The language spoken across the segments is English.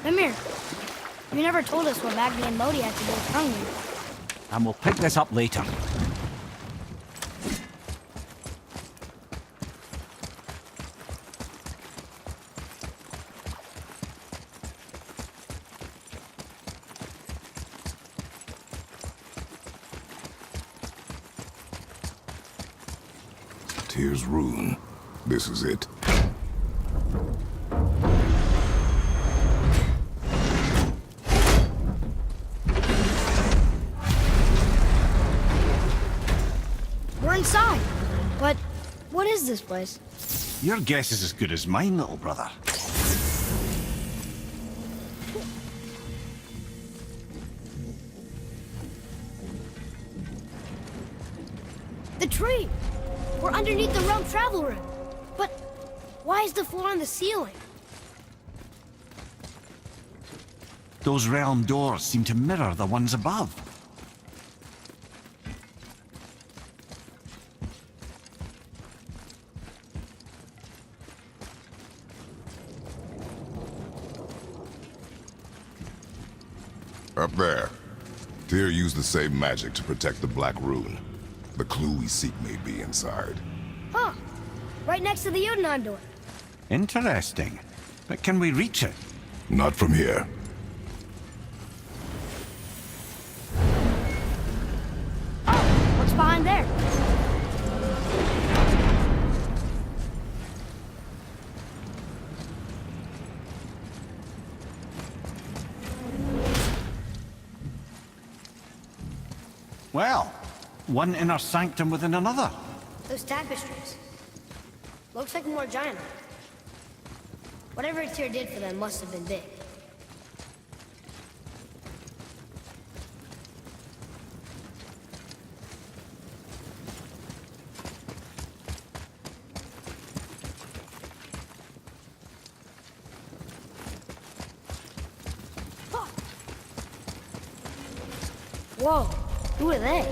Mimir, you never told us what Magni and Modi had to do with Hrungnir. And we'll pick this up later. Tyr's Rune. This is it. We're inside. But what is this place? Your guess is as good as mine, little brother. The tree! We're underneath the realm travel room. But why is the floor on the ceiling? Those realm doors seem to mirror the ones above. Up there. Tyr used the same magic to protect the Black Rune. The clue we seek may be inside. Huh. Right next to the Jotunheim door. Interesting. But can we reach it? Not from here. Oh, what's behind there? Well, one inner sanctum within another. Those tapestries. Looks like more giant art. Whatever Tyr did for them must have been big. Huh. Whoa, who are they?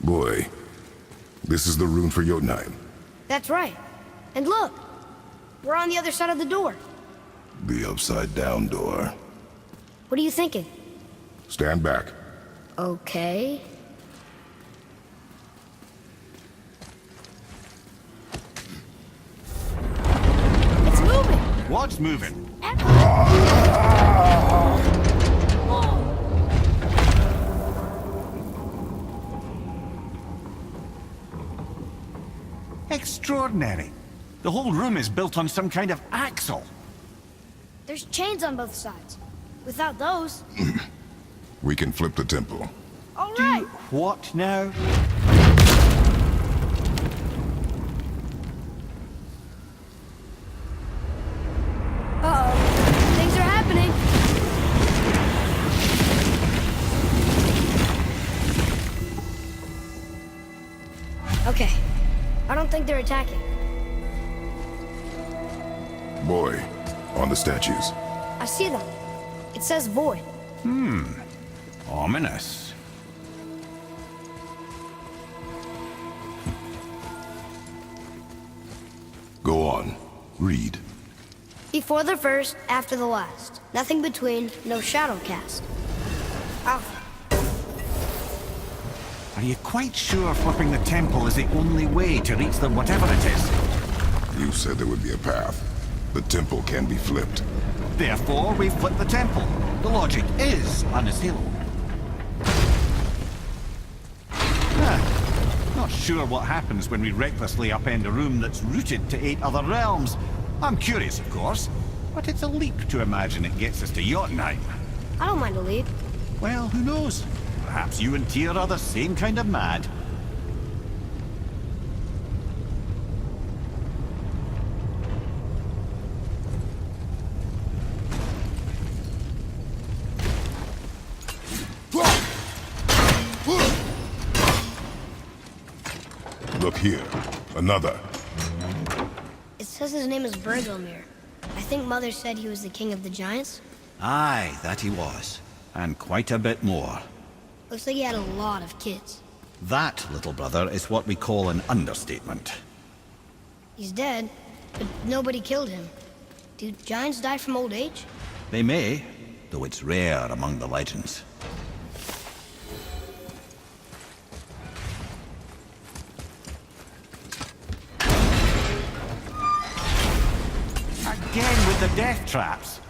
Boy, this is the rune for Jotunheim. That's right. And look, we're on the other side of the door. The upside-down door. What are you thinking? Stand back. Okay. It's moving! What's moving? Extraordinary. The whole room is built on some kind of axle. There's chains on both sides. Without those... We can flip the temple. All right! What now? Uh-oh. Things are happening. Okay. I don't think they're attacking. Boy, on the statues. I see them. It says void. Ominous. Go on. Read. Before the first, after the last. Nothing between, no shadow cast. Alpha. Are you quite sure flipping the temple is the only way to reach them, whatever it is? You said there would be a path. The temple can be flipped. Therefore, we flip the temple. The logic is unassailable. Not sure what happens when we recklessly upend a room that's rooted to 8 other realms. I'm curious, of course, but it's a leap to imagine it gets us to Jotunheim. I don't mind a lead. Well, who knows? Perhaps you and Tyr are the same kind of mad. Look here. Another. It says his name is Bergelmir. I think Mother said he was the king of the giants. Aye, that he was. And quite a bit more. Looks like he had a lot of kids. That, little brother, is what we call an understatement. He's dead, but nobody killed him. Do giants die from old age? They may, though it's rare among the legends. Again with the death traps.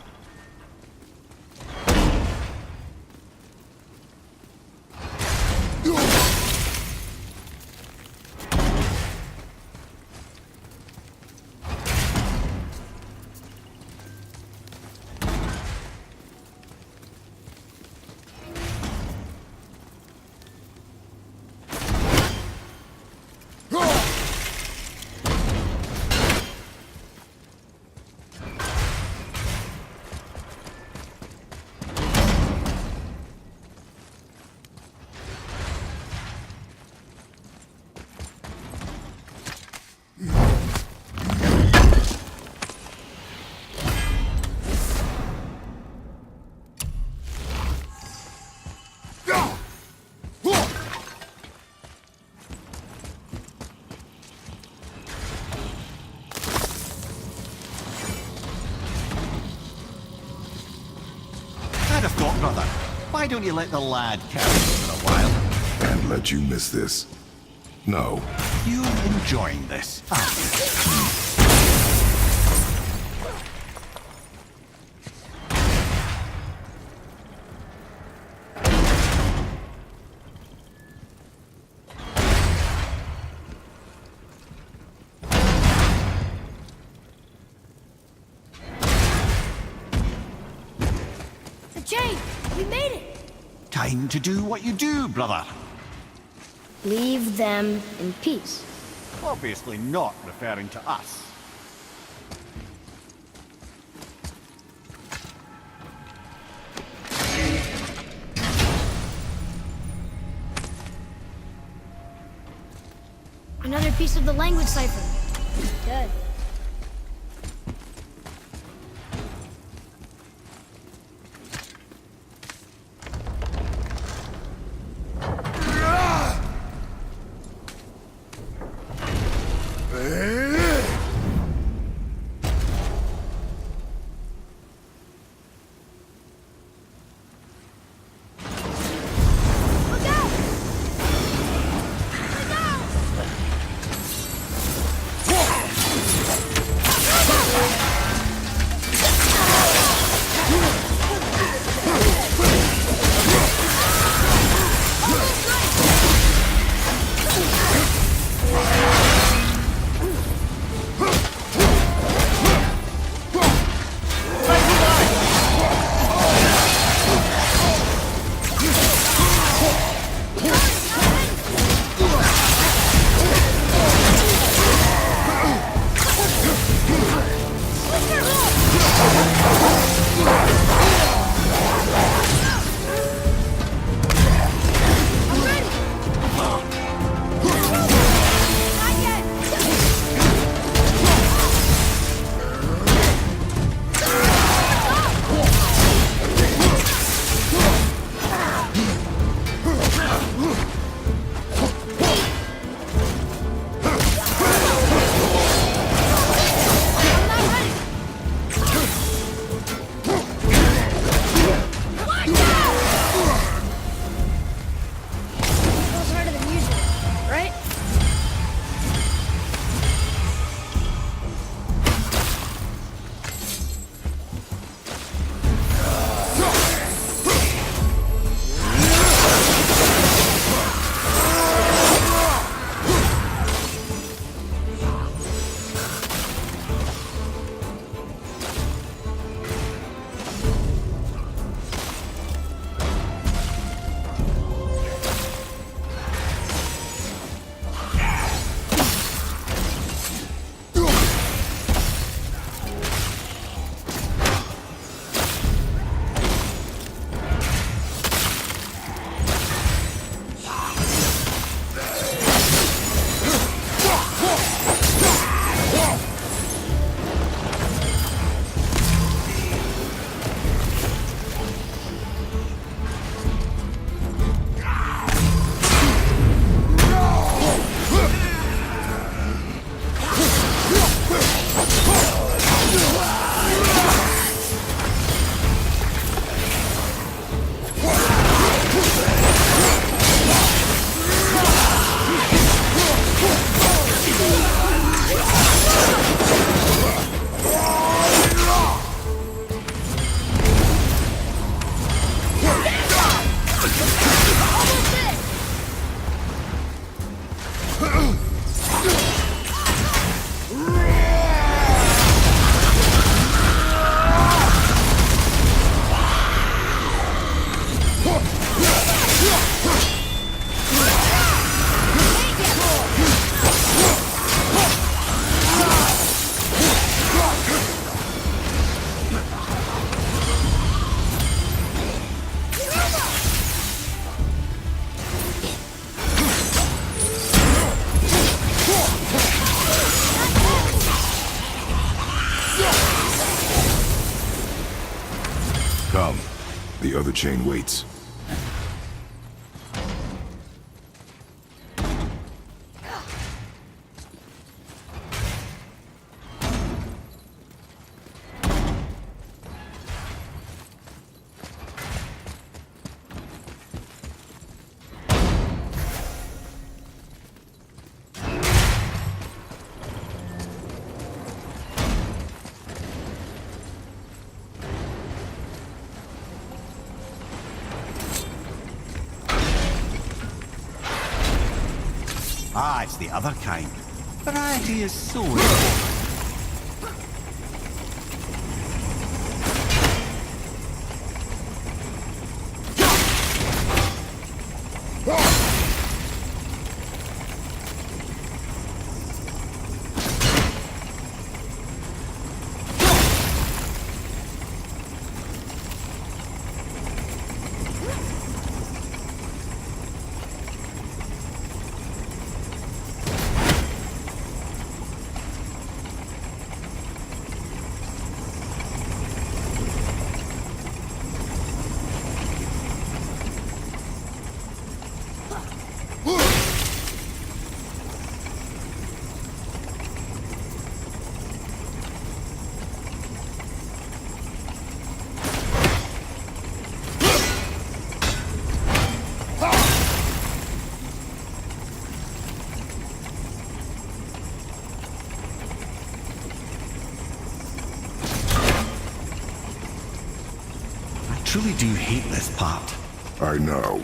I'd have thought, brother, why don't you let the lad carry it for a while? And let you miss this? No. You enjoying this, aren't you? The chain! We made it! Time to do what you do, brother. Leave them in peace. Obviously not referring to us. Another piece of the language cipher. Good. Look out! Look out! Come. The other chain waits. Ah, it's the other kind. Variety is so important. I truly do hate this part. I know.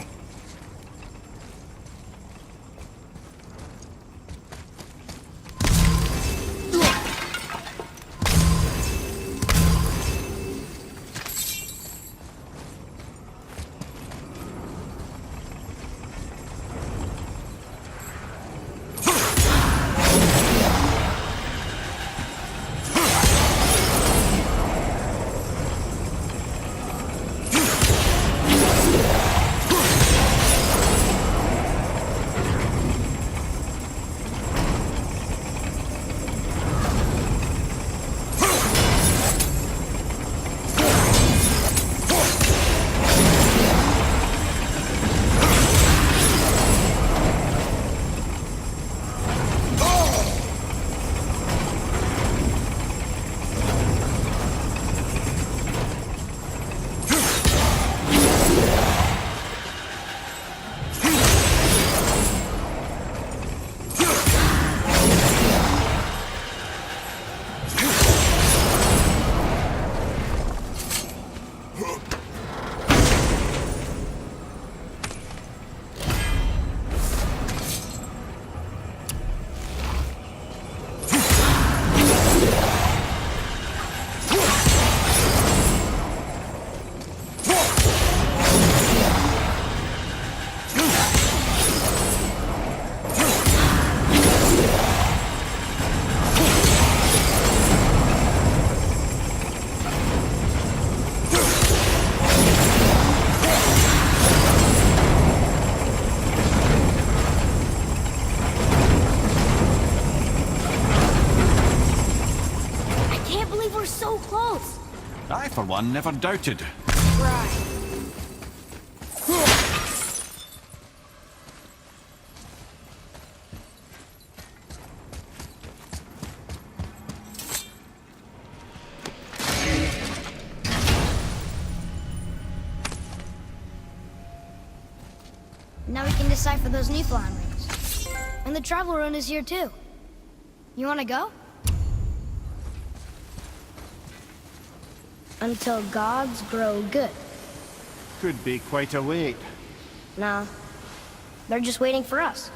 I, for one, never doubted. Right. Now we can decipher those Niflheim rings. And the travel rune is here too. You wanna go? Until gods grow good. Could be quite a wait. Nah. They're just waiting for us.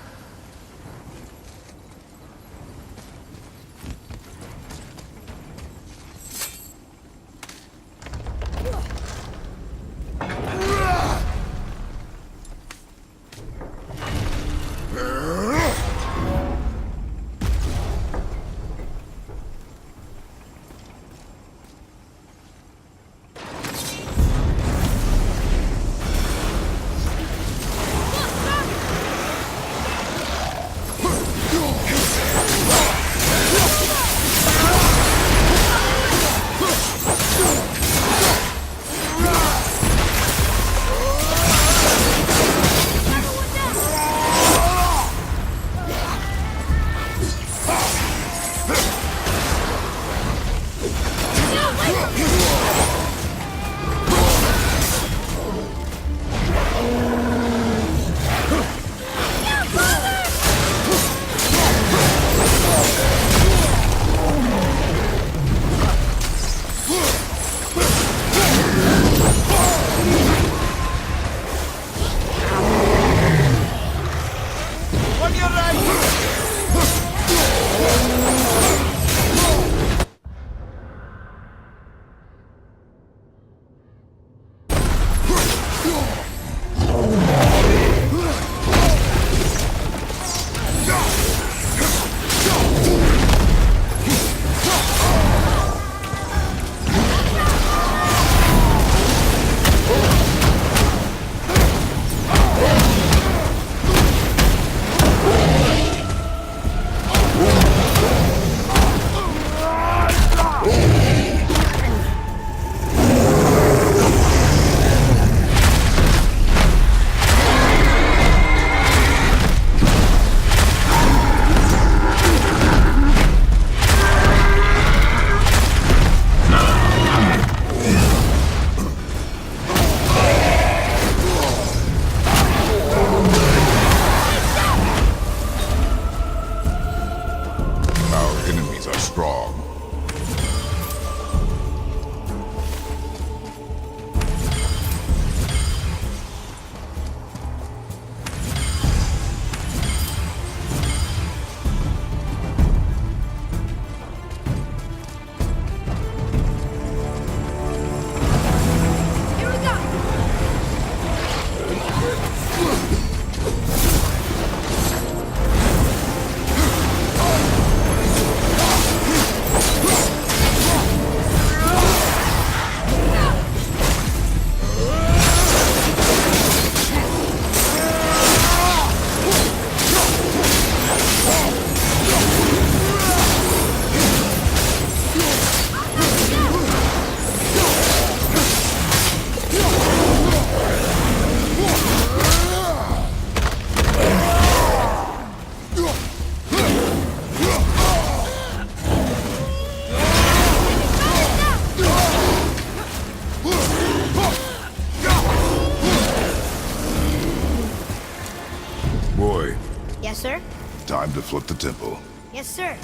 Yes, sir? Time to flip the temple. Yes, sir.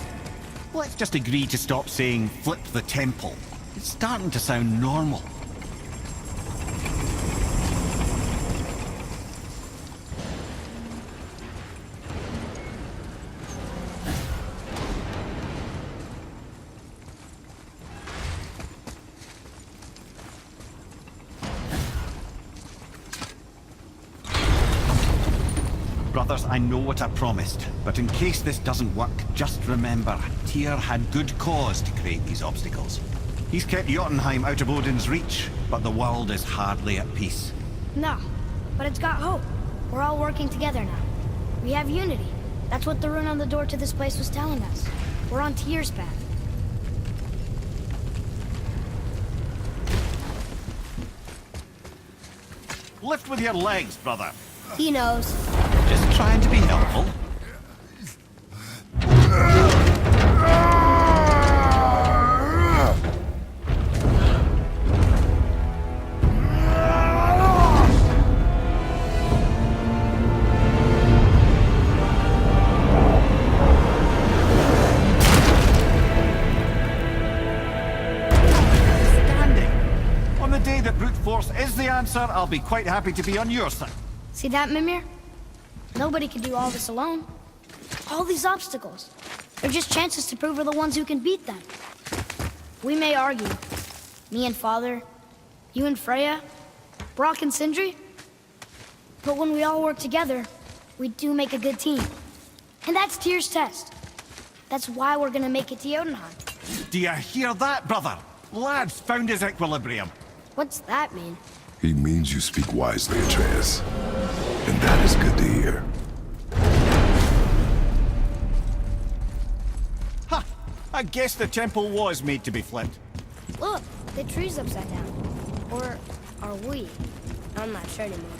Let's just agree to stop saying flip the temple. It's starting to sound normal. Brothers, I know what I promised, but in case this doesn't work, just remember, Tyr had good cause to create these obstacles. He's kept Jotunheim out of Odin's reach, but the world is hardly at peace. No, but it's got hope. We're all working together now. We have unity. That's what the rune on the door to this place was telling us. We're on Tyr's path. Lift with your legs, brother. He knows. Just trying to be helpful. Standing. On the day that brute force is the answer, I'll be quite happy to be on your side. See that, Mimir? Nobody can do all this alone. All these obstacles. They're just chances to prove we're the ones who can beat them. We may argue. Me and Father, you and Freya, Brock and Sindri. But when we all work together, we do make a good team. And that's Tyr's test. That's why we're gonna make it to Jotunheim. Do you hear that, brother? Lad's found his equilibrium. What's that mean? He means you speak wisely, Atreus. And that is good to hear. Ha! I guess the temple was made to be flipped. Look, the tree's upside down. Or are we? I'm not sure anymore.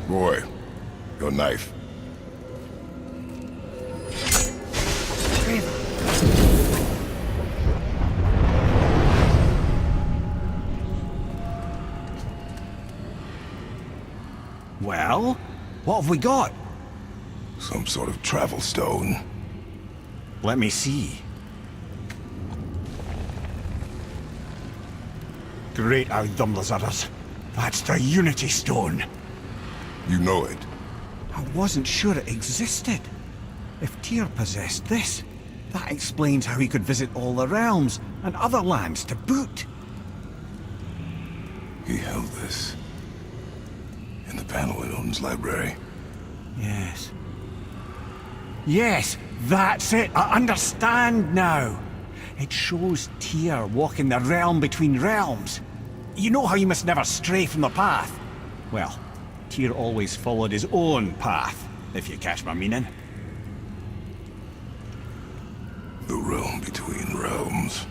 Boy, your knife. Well, what have we got? Some sort of travel stone. Let me see. Great Outdumblers. That's the Unity Stone. You know it. I wasn't sure it existed. If Tyr possessed this, that explains how he could visit all the realms and other lands to boot. He held this in the panel in Odin's library. Yes. Yes, that's it. I understand now. It shows Tyr walking the realm between realms. You know how you must never stray from the path? Well, Tyr always followed his own path, if you catch my meaning. The realm between realms.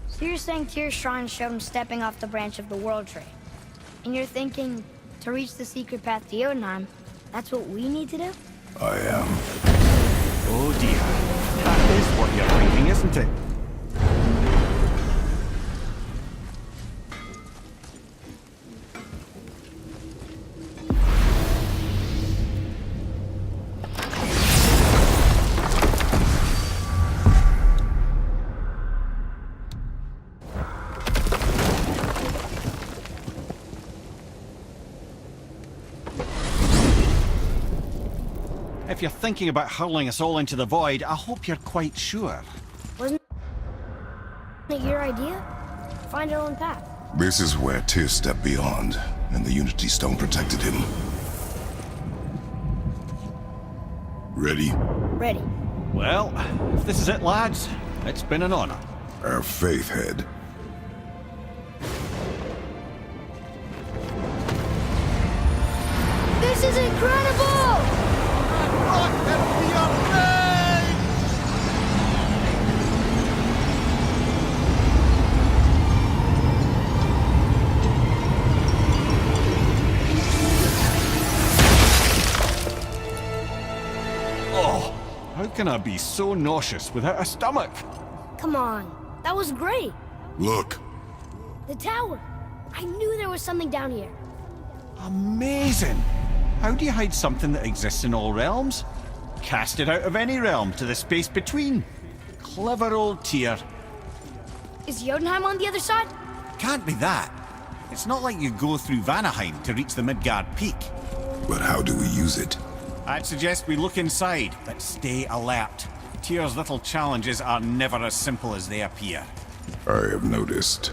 So you're saying Tyr's shrine showed him stepping off the branch of the World Tree. And you're thinking, to reach the secret path to Jotunheim, that's what we need to do? I am. Oh dear. That is what you're thinking, isn't it? If you're thinking about hurling us all into the void, I hope you're quite sure. Wasn't it your idea? Find our own path. This is where Tyr stepped beyond, and the Unity Stone protected him. Ready? Ready. Well, if this is it, lads, it's been an honor. Our faith head. This is incredible! Oh, how can I be so nauseous without a stomach? Come on, that was great. Look. The tower. I knew there was something down here. Amazing! How do you hide something that exists in all realms? Cast it out of any realm to the space between. Clever old Tyr. Is Jotunheim on the other side? Can't be that. It's not like you go through Vanaheim to reach the Midgard Peak. But how do we use it? I'd suggest we look inside, but stay alert. Tyr's little challenges are never as simple as they appear. I have noticed.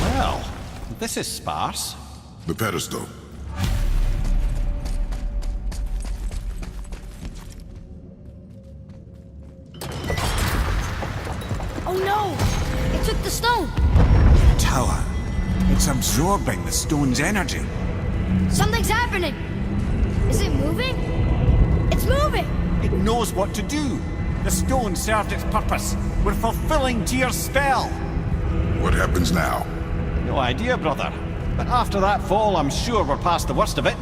Well, this is sparse. The pedestal. Oh no! It took the stone! Tower. It's absorbing the stone's energy. Something's happening! Is it moving? It's moving! It knows what to do. The stone served its purpose. We're fulfilling Tyr's spell. What happens now? No idea, brother. But after that fall, I'm sure we're past the worst of it.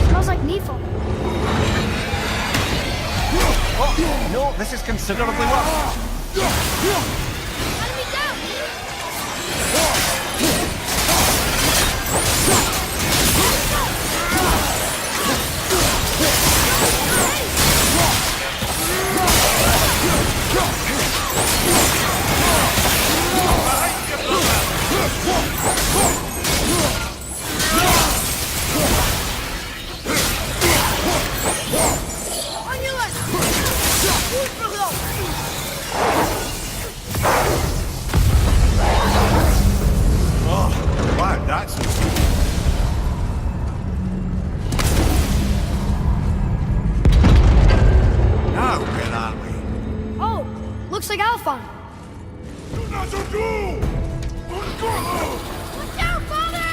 Smells like Nifl. Oh, no, this is considerably worse. Enemy down! On your left! Move for help! Oh, wow, that's easy. Now, where are we? Oh, looks like Alphon. Do not go! Look out, father!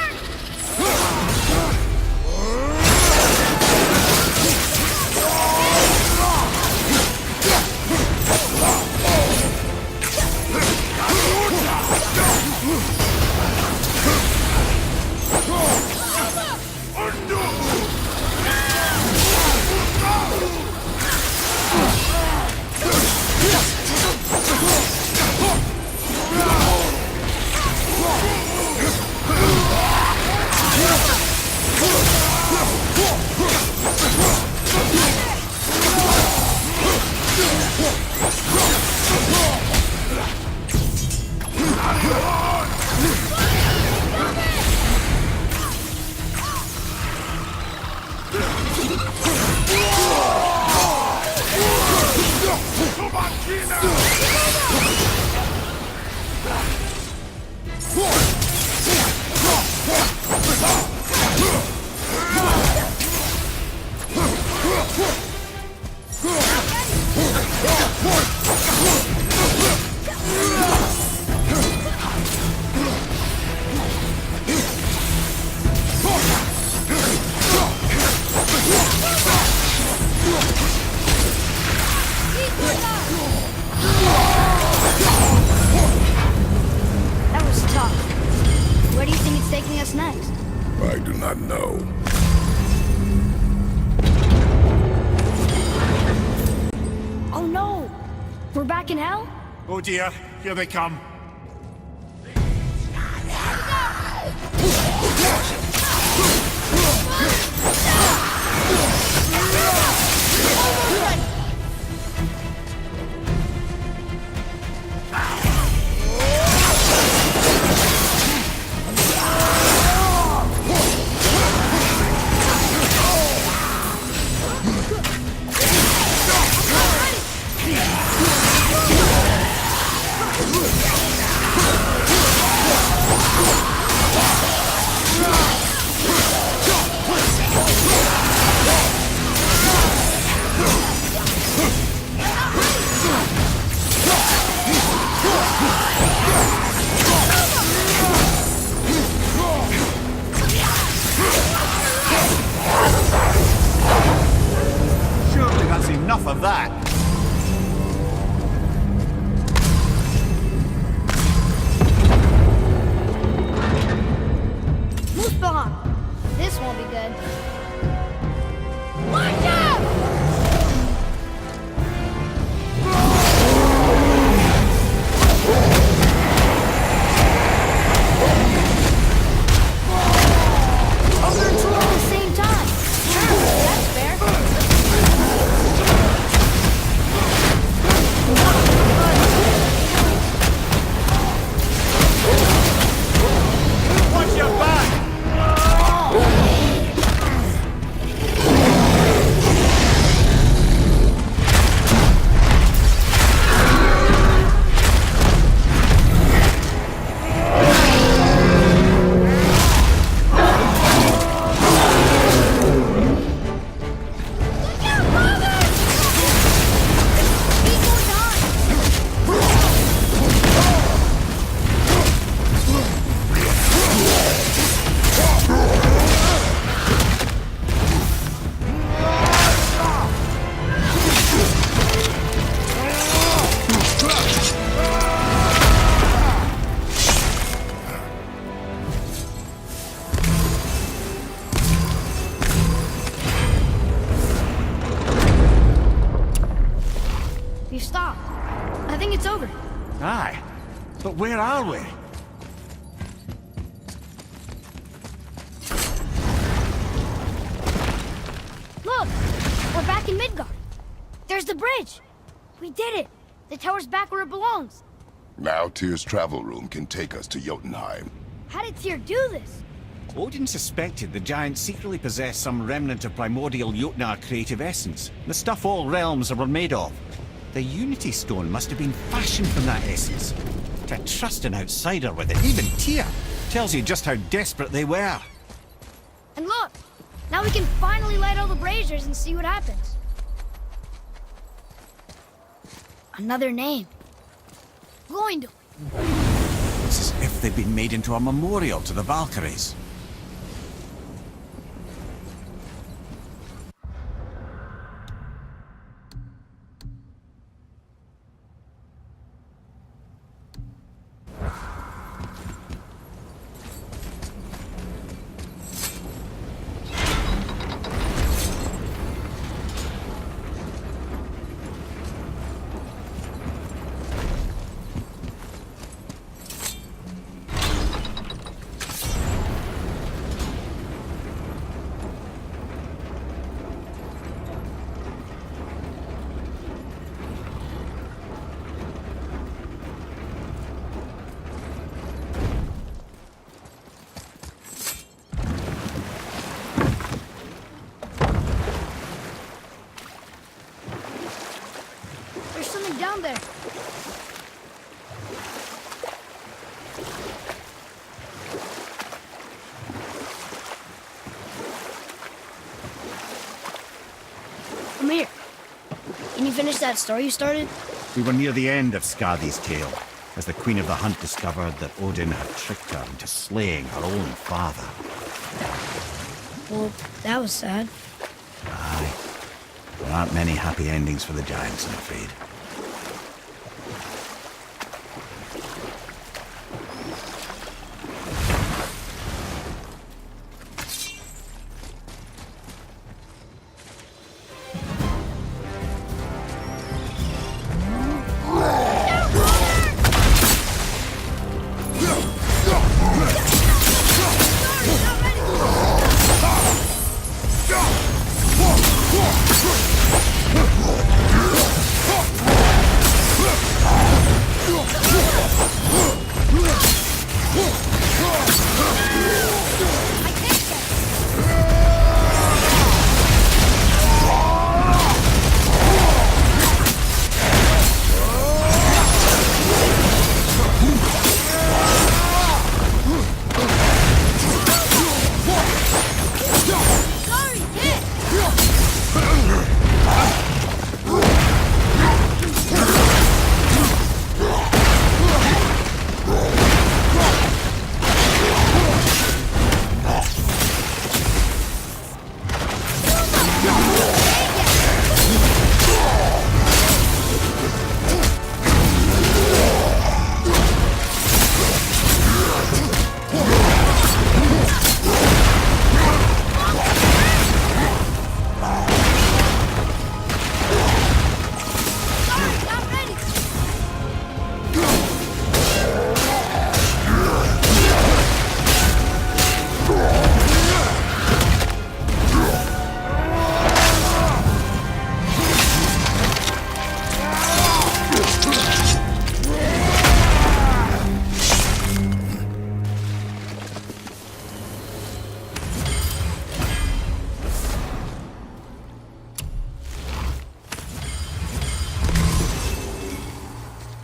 in hell? Oh dear, here they come. Surely that's enough of that. Muspelheim! This won't be good. Watch out! Over and two at the same time. Sure, that's fair. Watch your back! Be more time. We've stopped. I think it's over. Aye. But where are we? Look! We're back in Midgard. There's the bridge. We did it. The tower's back where it belongs. Now Tyr's travel room can take us to Jotunheim. How did Tyr do this? Odin suspected the giants secretly possessed some remnant of primordial Jotnar creative essence, the stuff all realms were made of. The Unity Stone must have been fashioned from that essence. To trust an outsider with it, even Tyr, tells you just how desperate they were. And look! Now we can finally light all the braziers and see what happens. Another name. Gloindel. It's as if they've been made into a memorial to the Valkyries. There's something down there. Come here. Can you finish that story you started? We were near the end of Skadi's tale, as the Queen of the Hunt discovered that Odin had tricked her into slaying her own father. Well, that was sad. Aye. There aren't many happy endings for the giants, I'm afraid.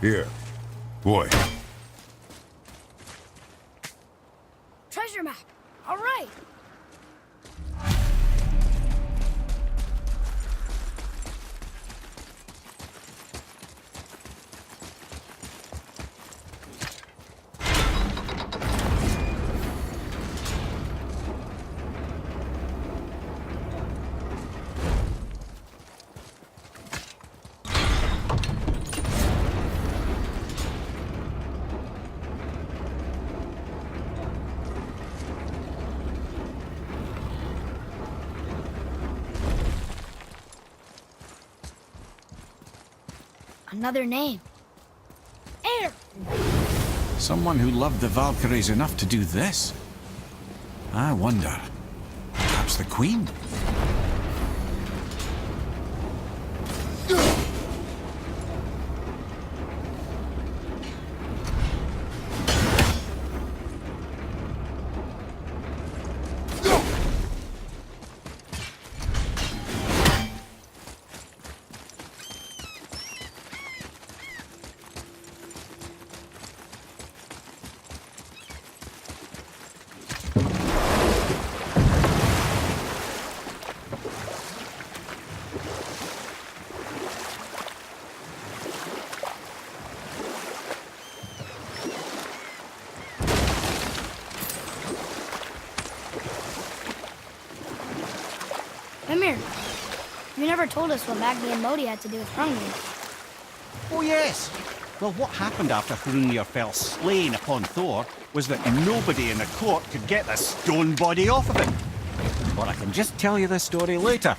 Here. Boy. Treasure map. All right. Another name. Air! Someone who loved the Valkyries enough to do this? I wonder. Perhaps the Queen? Mimir, you never told us what Magni and Modi had to do with Hrungnir. Oh, yes. Well, what happened after Hrungnir fell slain upon Thor was that nobody in the court could get the stone body off of him. But I can just tell you the story later.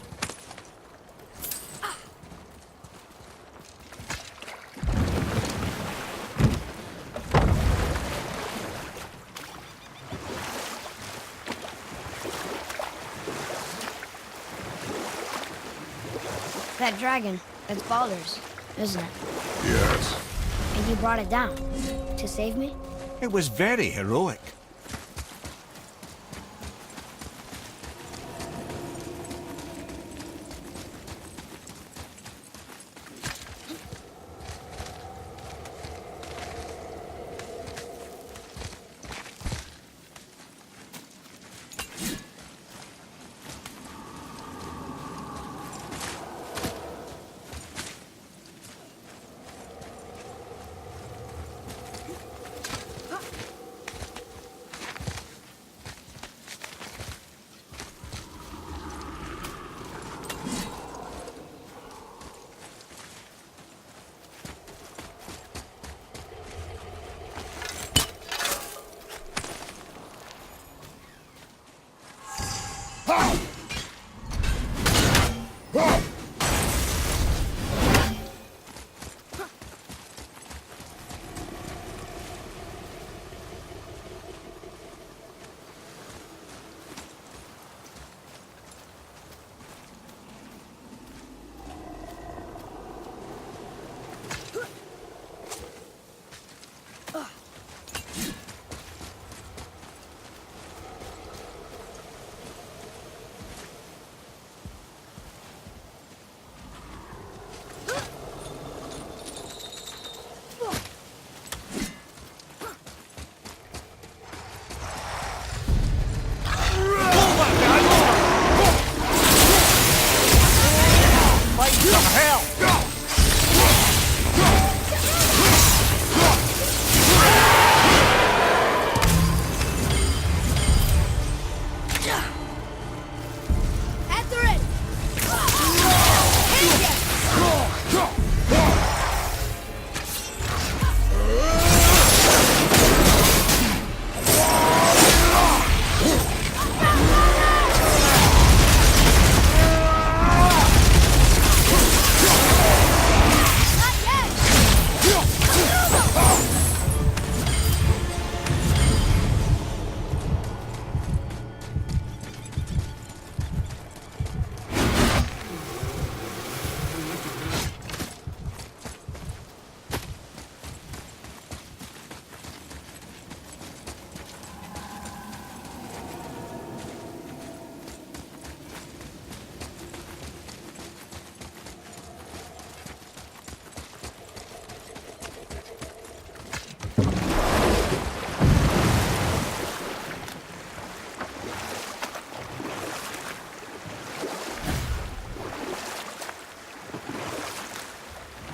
That dragon, it's Baldur's, isn't it? Yes. And you brought it down to save me? It was very heroic.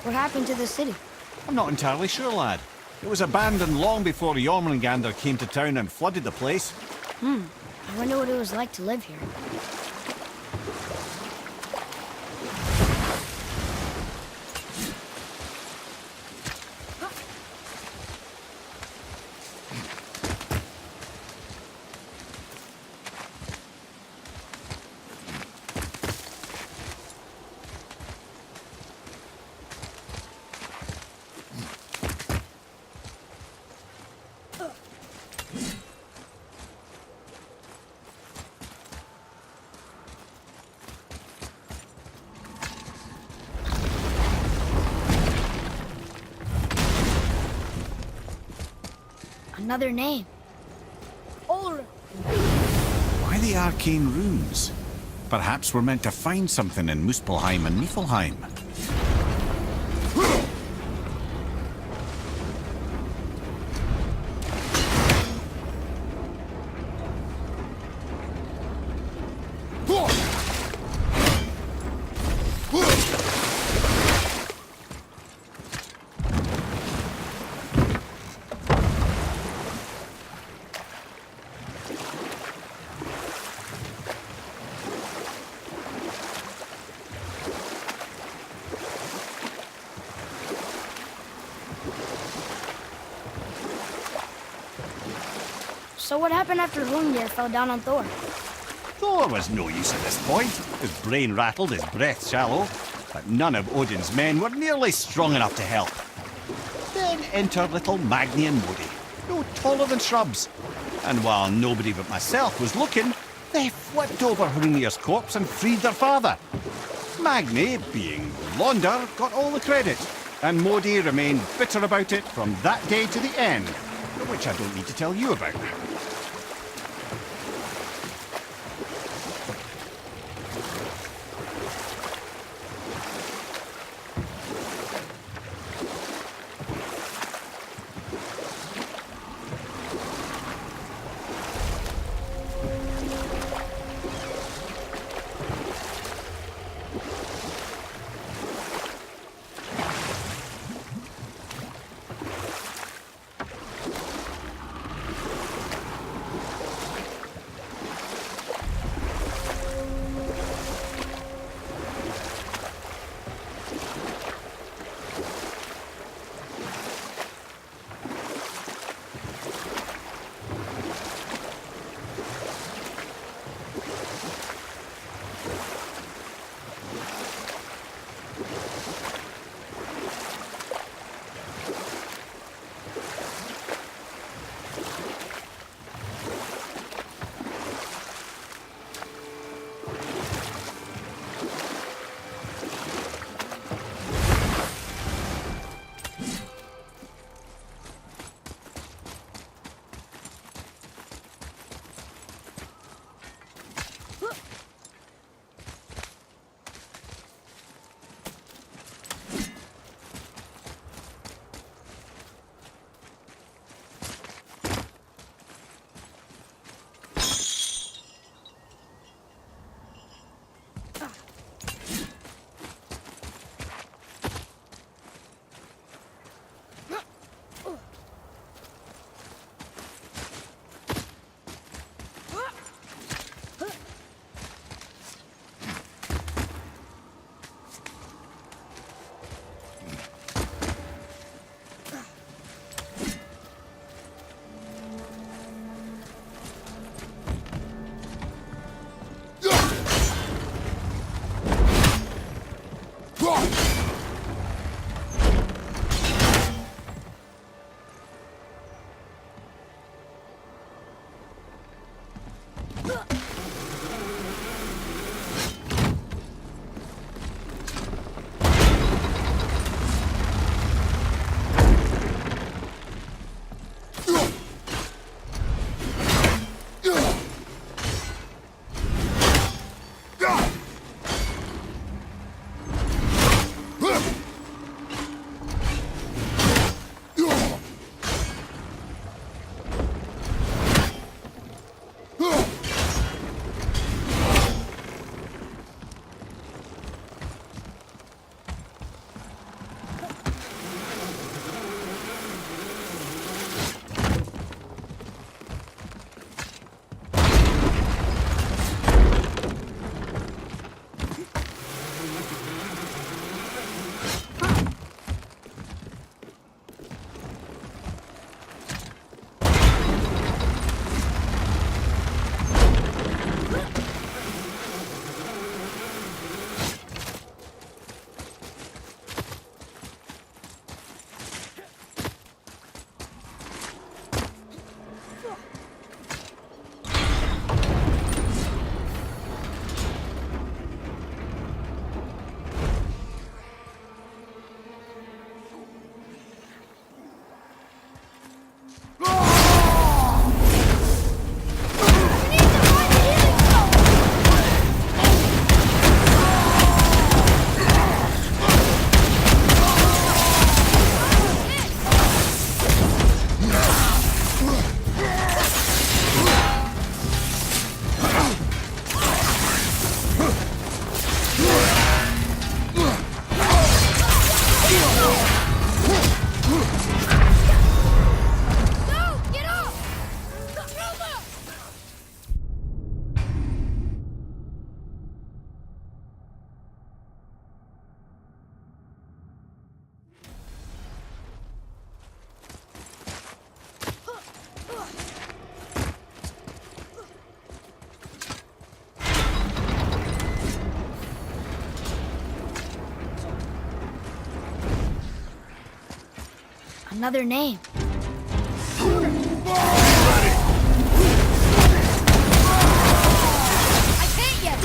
What happened to the city? I'm not entirely sure, lad. It was abandoned long before Jormungandr came to town and flooded the place. I wonder what it was like to live here. Another name. Ulrich. Why the arcane runes? Perhaps we're meant to find something in Muspelheim and Niflheim. So what happened after Hrungnir fell down on Thor? Thor was no use at this point. His brain rattled, his breath shallow, but none of Odin's men were nearly strong enough to help. Then entered little Magni and Modi, no taller than shrubs. And while nobody but myself was looking, they flipped over Hrungnir's corpse and freed their father. Magni, being Londar, got all the credit, and Modi remained bitter about it from that day to the end, which I don't need to tell you about. Another name. I can't yet!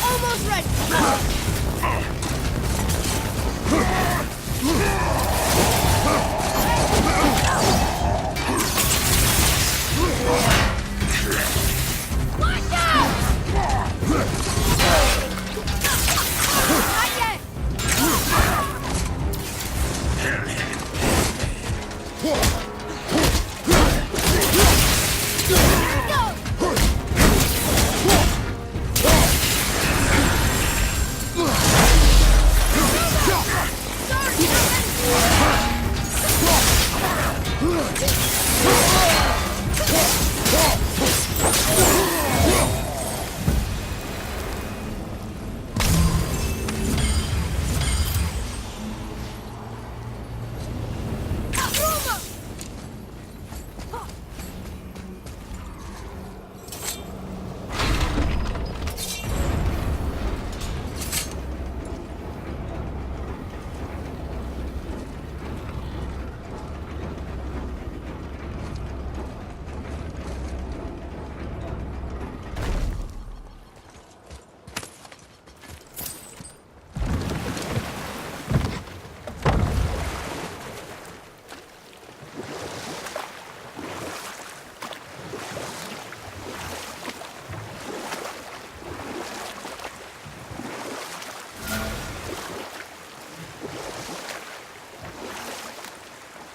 Almost ready! Watch out! Not yet! Go!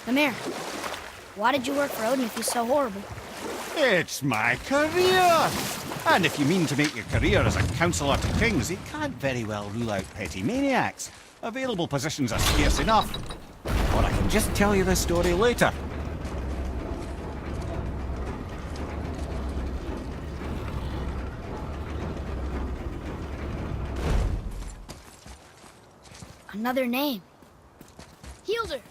Come here. Why did you work for Odin if he's so horrible? It's my career! And if you mean to make your career as a counselor to kings, you can't very well rule out petty maniacs. Available positions are scarce enough. Or I can just tell you the story later. Another name. Hildur.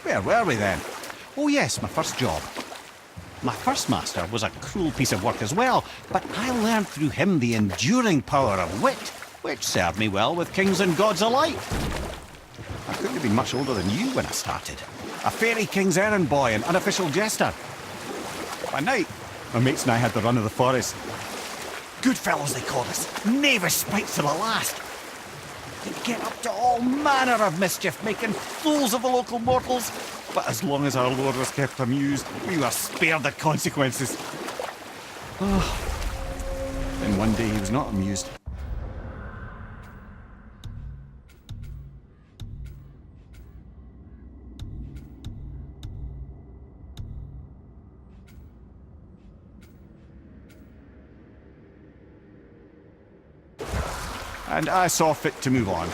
Where were we then? Oh yes, my first job. My first master was a cruel piece of work as well, but I learned through him the enduring power of wit, which served me well with kings and gods alike. I couldn't have been much older than you when I started. A fairy king's errand boy and unofficial jester. By night, my mates and I had the run of the forest. Good fellows they called us, knavish spites to the last. We'd get up to all manner of mischief, making fools of the local mortals. But as long as our lord was kept amused, we were spared the consequences. Then one day he was not amused. And I saw fit to move on.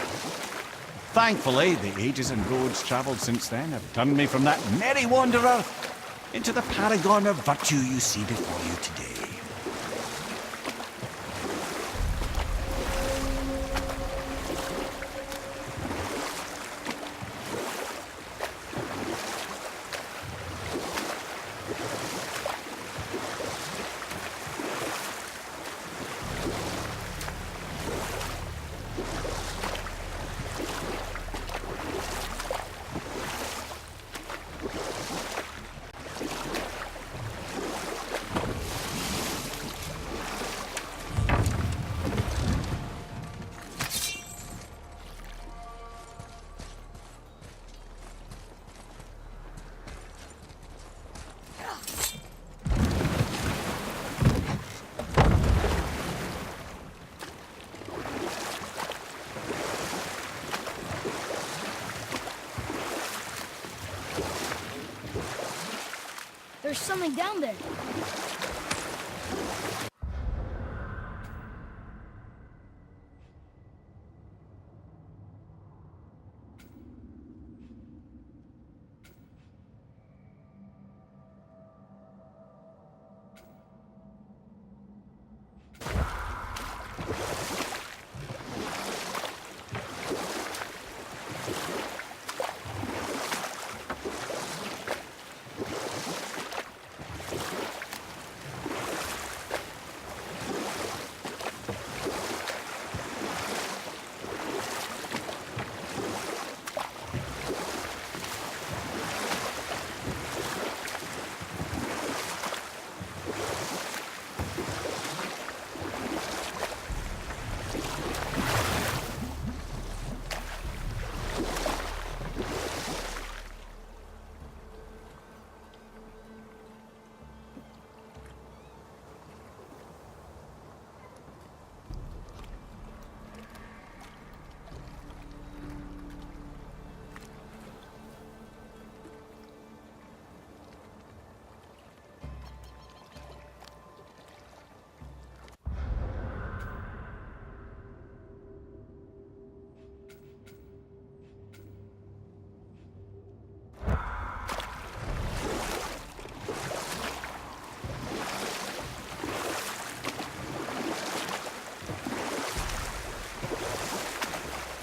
Thankfully, the ages and roads travelled since then have turned me from that merry wanderer into the paragon of virtue you see before you today. There's something down there.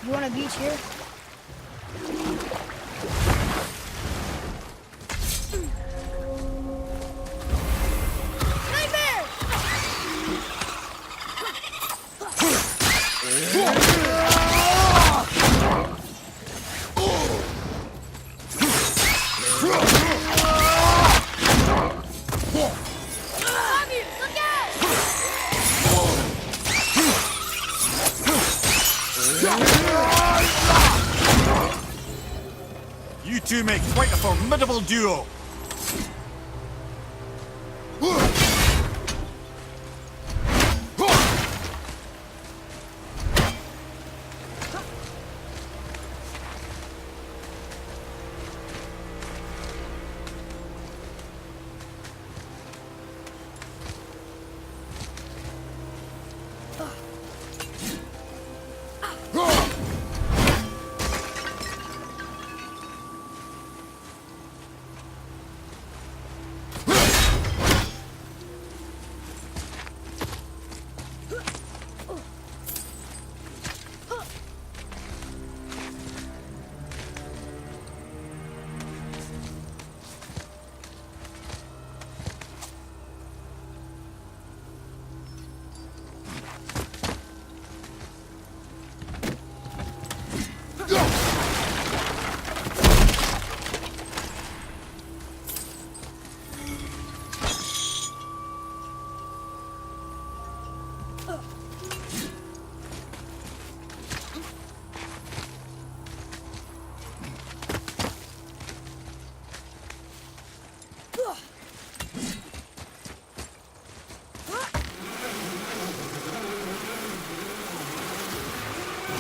You want a beach here? Nightmare! Bobby, look out! You two make quite a formidable duo.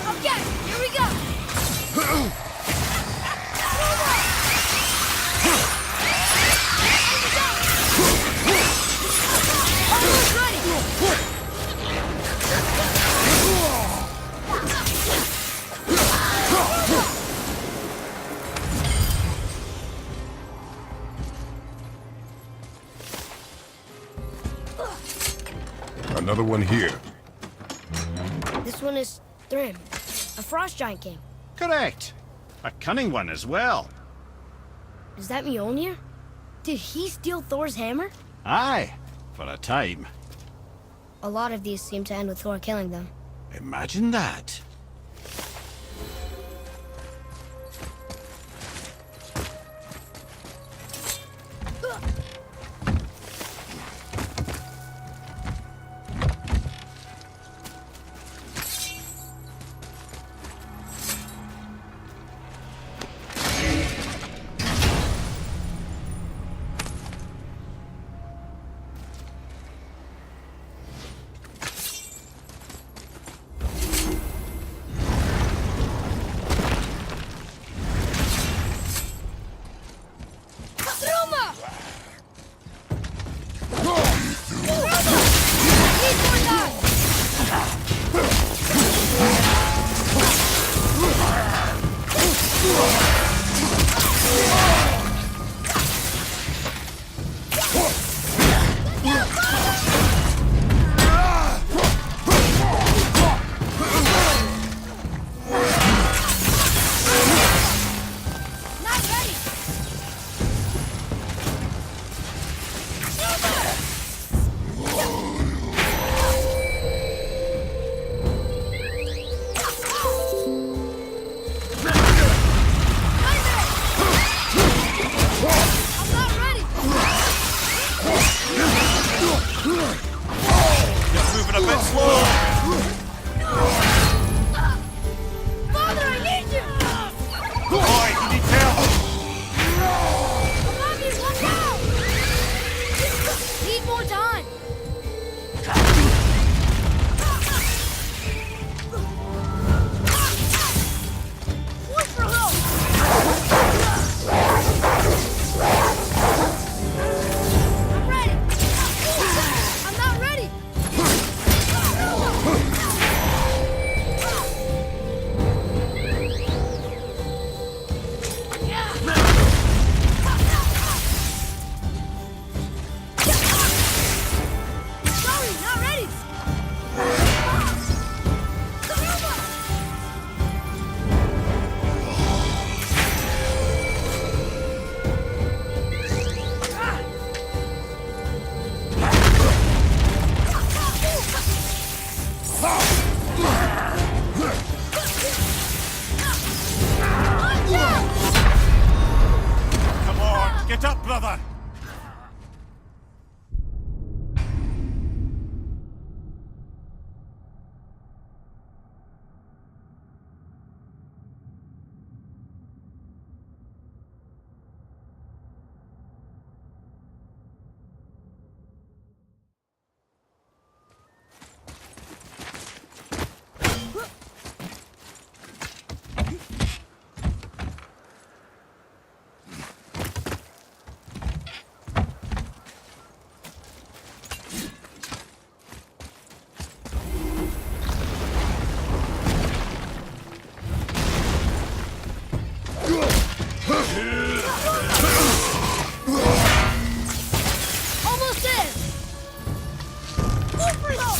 Okay, here we go. Almost ready. Another one here. This one is Thrym, a frost giant king. Correct. A cunning one as well. Is that Mjolnir? Did he steal Thor's hammer? Aye, for a time. A lot of these seem to end with Thor killing them. Imagine that. Not ready! I'm not ready! You're moving a bit slow. Father, I need you! Boy, you need help. Mommy, look out! Need more time! Push for help! I'm ready! I'm not ready! Sorry, not ready! Come on, get up, brother. Almost there! Move for help!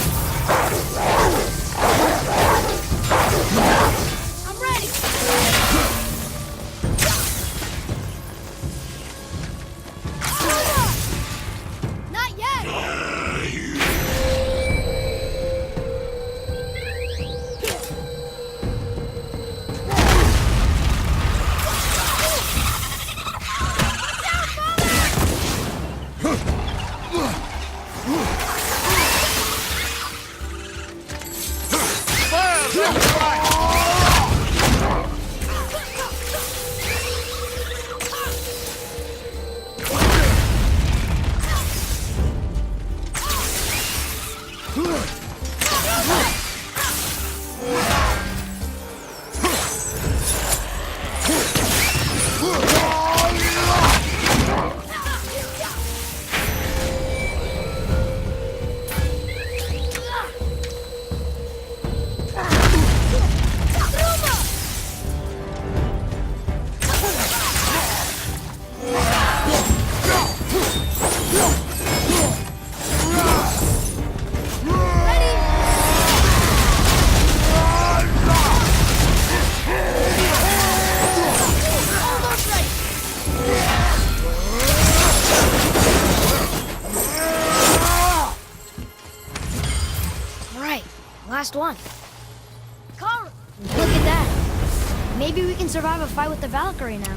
I'm ready! Not yet! Last one. Carl! Look at that. Maybe we can survive a fight with the Valkyrie now.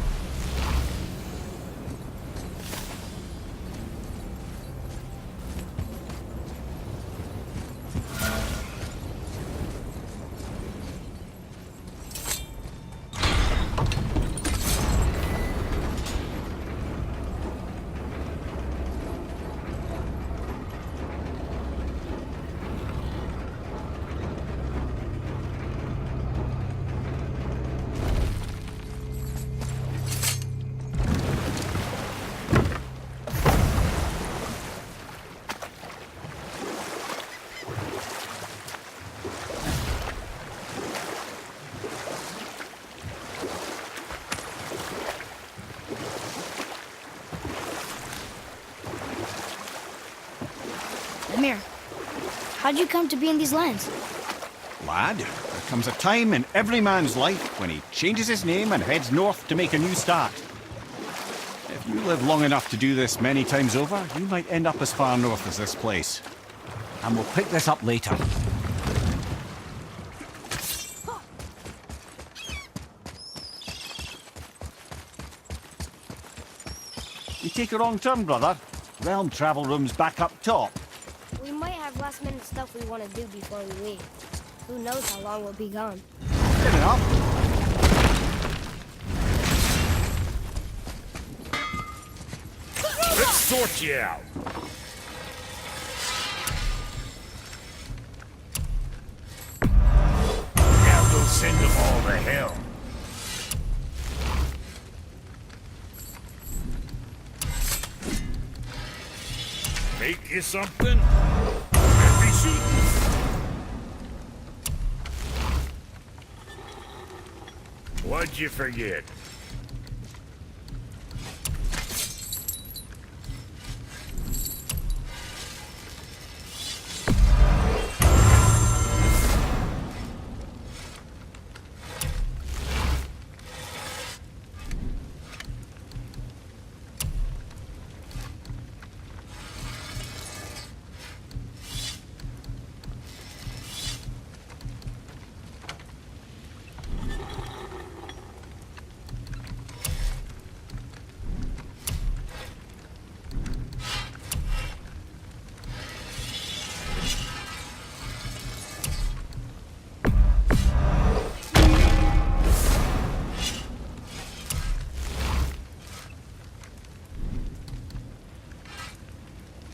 Mimir, how'd you come to be in these lands? Lad, there comes a time in every man's life when he changes his name and heads north to make a new start. If you live long enough to do this many times over, you might end up as far north as this place. And we'll pick this up later. You take a wrong turn, brother. Realm travel room's back up top. We might have last-minute stuff we want to do before we leave. Who knows how long we'll be gone. Good enough. Let's sort you out. Now go send them all to hell. Make you something? Let me see. What'd you forget?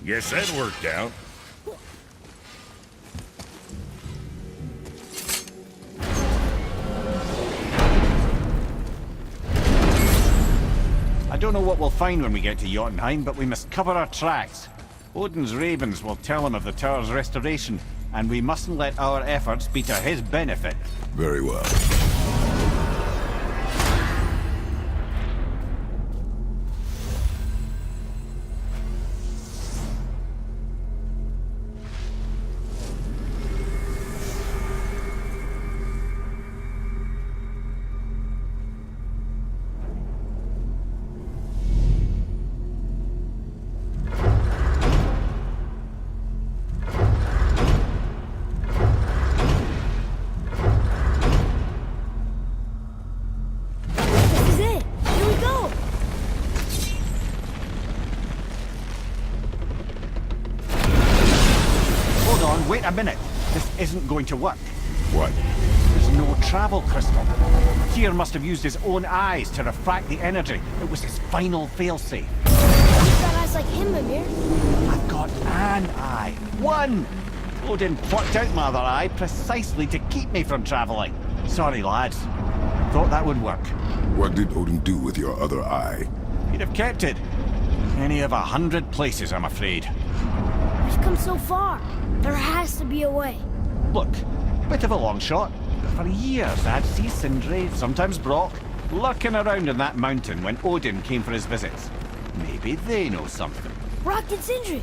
Guess that worked out. I don't know what we'll find when we get to Jotunheim, but we must cover our tracks. Odin's ravens will tell him of the tower's restoration, and we mustn't let our efforts be to his benefit. Very well. This is it. Here we go. Hold on, wait a minute. This isn't going to work. What? There's no travel crystal. Tyr must have used his own eyes to refract the energy. It was his final failsafe. You've got eyes like him, Mimir. I've got an eye. One! Odin plucked out my other eye precisely to keep me from traveling. Sorry, lads. Thought that would work. What did Odin do with your other eye? He'd have kept it. Any of 100 places, I'm afraid. We've come so far. There has to be a way. Look, bit of a long shot. But for years I'd see Sindri, sometimes Brock, lurking around in that mountain when Odin came for his visits. Maybe they know something. Brock and Sindri.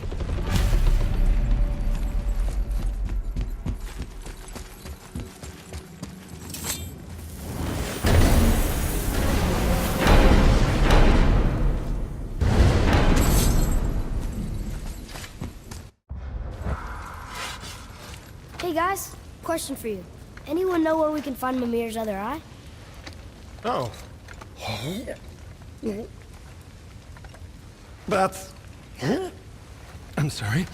Hey guys, question for you. Anyone know where we can find Mimir's other eye? Oh. That's... I'm sorry.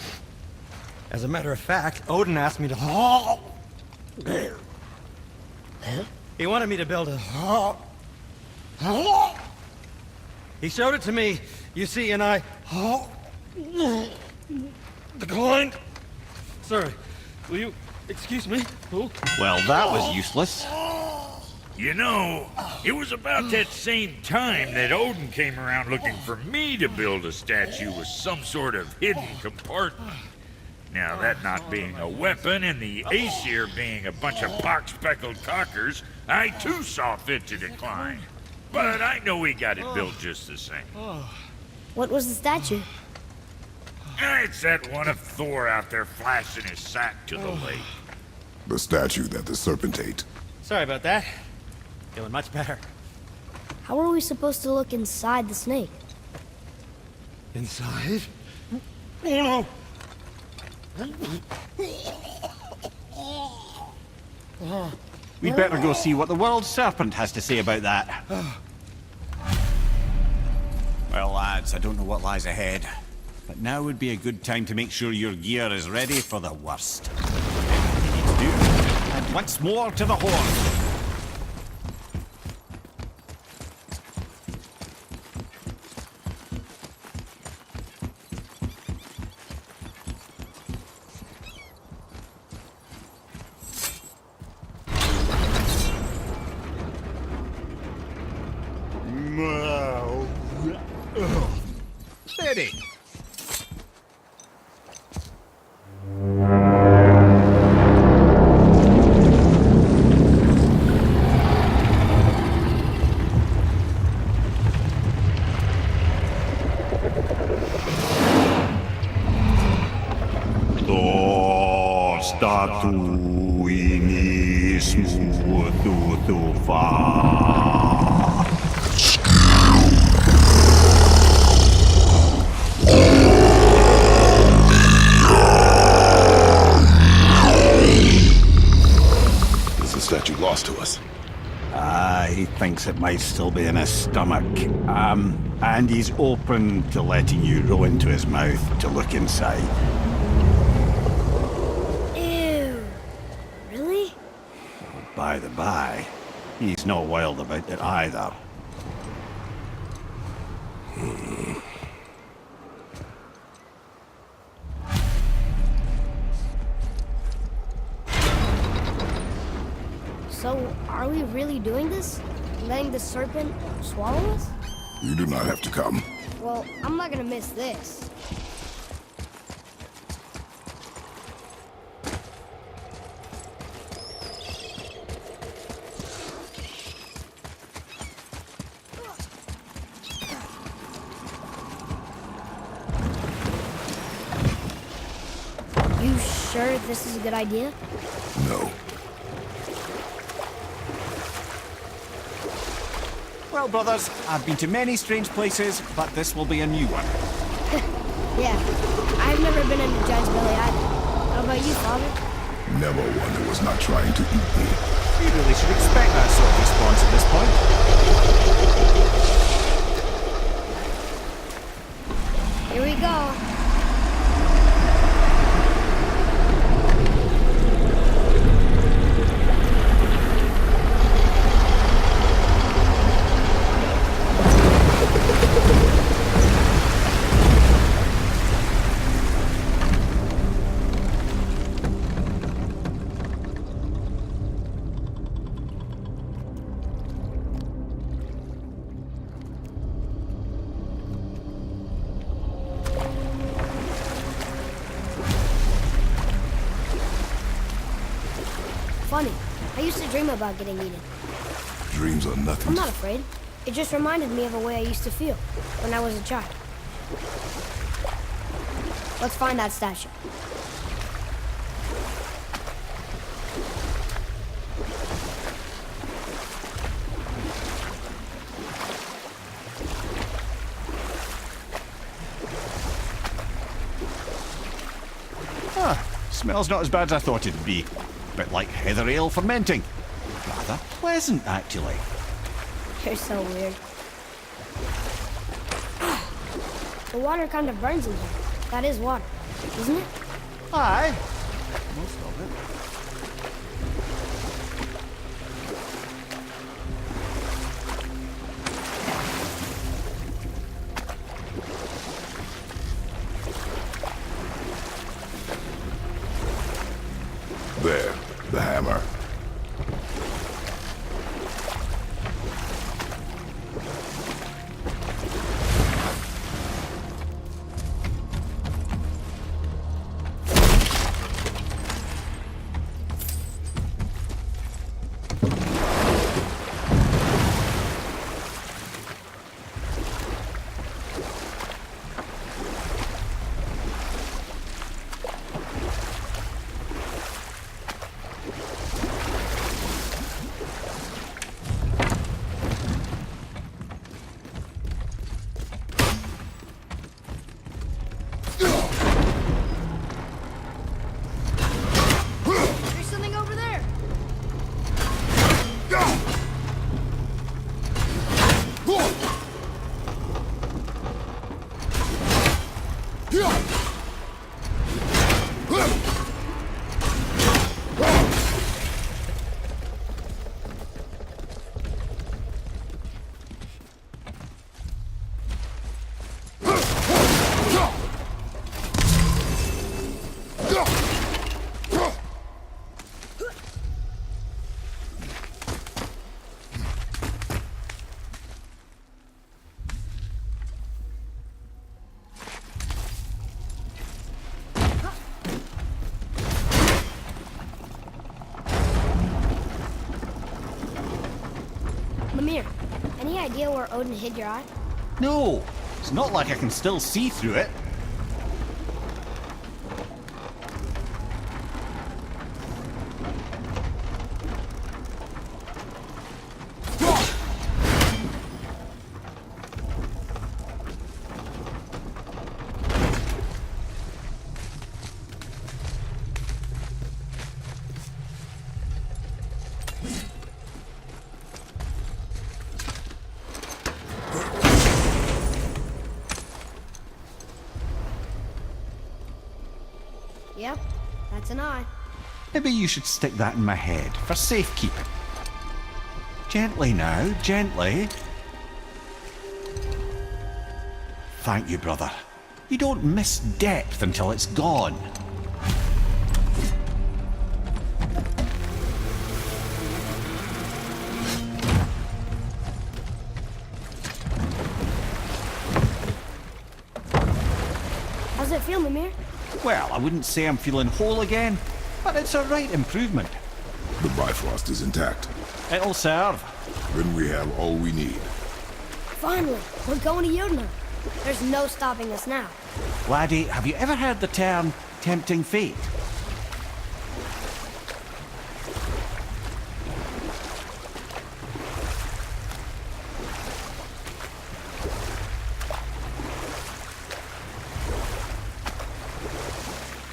As a matter of fact, Odin asked me to... He wanted me to build a... He showed it to me, you see, and I... declined. Sorry. Will you excuse me? Oh. Well, that was useless. You know, it was about that same time that Odin came around looking for me to build a statue with some sort of hidden compartment. Now, that not being a weapon and the Aesir being a bunch of pock-speckled cockers, I too saw fit to decline. But I know he got it built just the same. What was the statue? It's that one of Thor out there flashing his sack to the lake. The statue that the serpent ate. Sorry about that. Feeling much better. How are we supposed to look inside the snake? Inside? Oh no! We'd better go see what the world serpent has to say about that. Well, lads, I don't know what lies ahead, but now would be a good time to make sure your gear is ready for the worst. Everything you need to do, and once more to the horn. Steady. Statuinismo tutufa. Is the statue lost to us? He thinks it might still be in his stomach. And he's open to letting you roll into his mouth to look inside. Ew. Really? By the by, he's not wild about it either. So, are we really doing this? Letting the serpent swallow us? You do not have to come. Well, I'm not gonna miss this. You sure this is a good idea? No. Well, brothers, I've been to many strange places, but this will be a new one. Yeah. I've never been into Giant's Belly either. How about you, Father? Never one who was not trying to eat me. You really should expect that sort of response at this point. Here we go. Funny. I used to dream about getting eaten. Dreams are nothing. I'm not afraid. It just reminded me of a way I used to feel when I was a child. Let's find that statue. Smells not as bad as I thought it'd be. Bit like heather ale fermenting. Rather pleasant, actually. You're so weird. The water kind of burns in here. That is water, isn't it? Aye. Most of it. There, the hammer. Mimir, any idea where Odin hid your eye? No, it's not like I can still see through it. Yep, that's an eye. Maybe you should stick that in my head for safekeeping. Gently now, gently. Thank you, brother. You don't miss depth until it's gone. How's it feel, Mimir? Well, I wouldn't say I'm feeling whole again, but it's a right improvement. The Bifrost is intact. It'll serve. Then we have all we need. Finally, we're going to Jotunheim. There's no stopping us now. Laddie, have you ever heard the term tempting fate?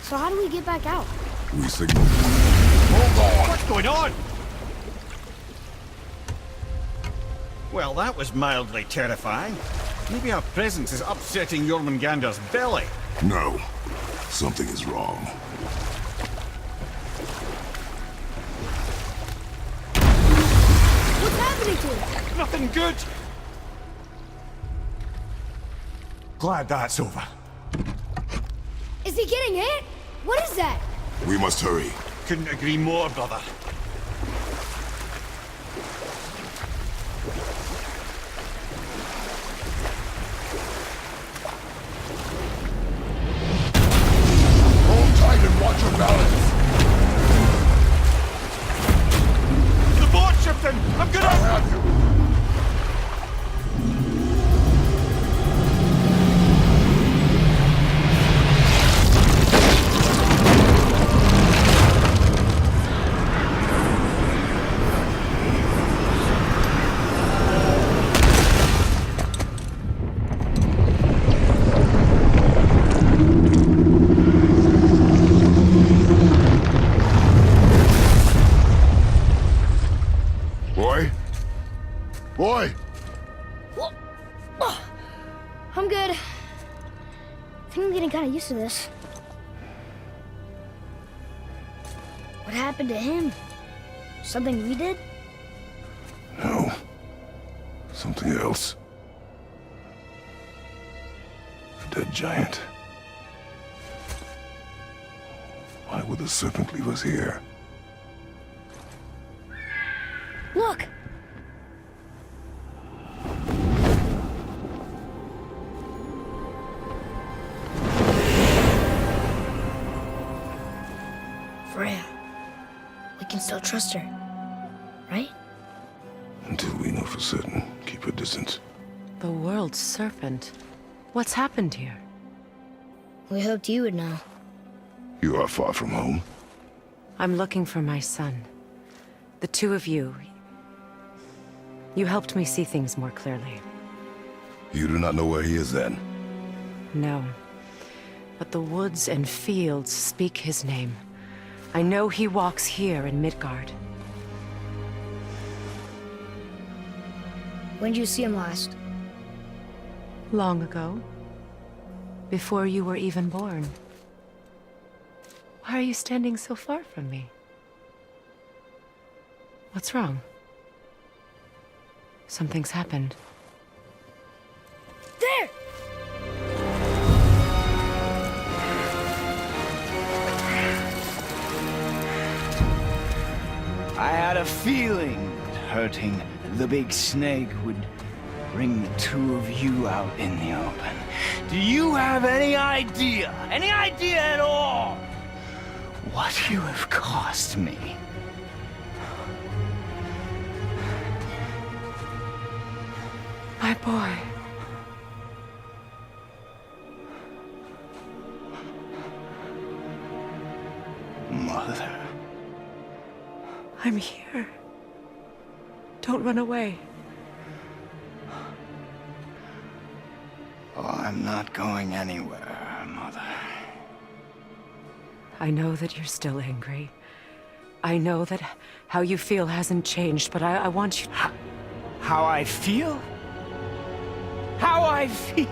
So how do we get back out? We signal. Hold on! What's going on? Well, that was mildly terrifying. Maybe our presence is upsetting Jormungandr's belly. No. Something is wrong. What's happening to him? Nothing good. Glad that's over. Is he getting hit? What is that? We must hurry. Couldn't agree more, brother. Hold tight and watch your balance. The boat shifting! I'm gonna... I'll have you. Boy! I'm good. I think I'm getting kind of used to this. What happened to him? Something we did? No. Something else. A dead giant. Why would the serpent leave us here? Look! Freya. We can still trust her, right? Until we know for certain, keep her distance. The world's serpent. What's happened here? We hoped you would know. You are far from home. I'm looking for my son. The two of you. You helped me see things more clearly. You do not know where he is then? No. But the woods and fields speak his name. I know he walks here in Midgard. When did you see him last? Long ago. Before you were even born. Why are you standing so far from me? What's wrong? Something's happened. There! I had a feeling that hurting the big snake would bring the two of you out in the open. Do you have any idea at all, what you have cost me? My boy. Mother. I'm here. Don't run away. Oh, I'm not going anywhere, Mother. I know that you're still angry. I know that how you feel hasn't changed, but I want you... How I feel? How I feel?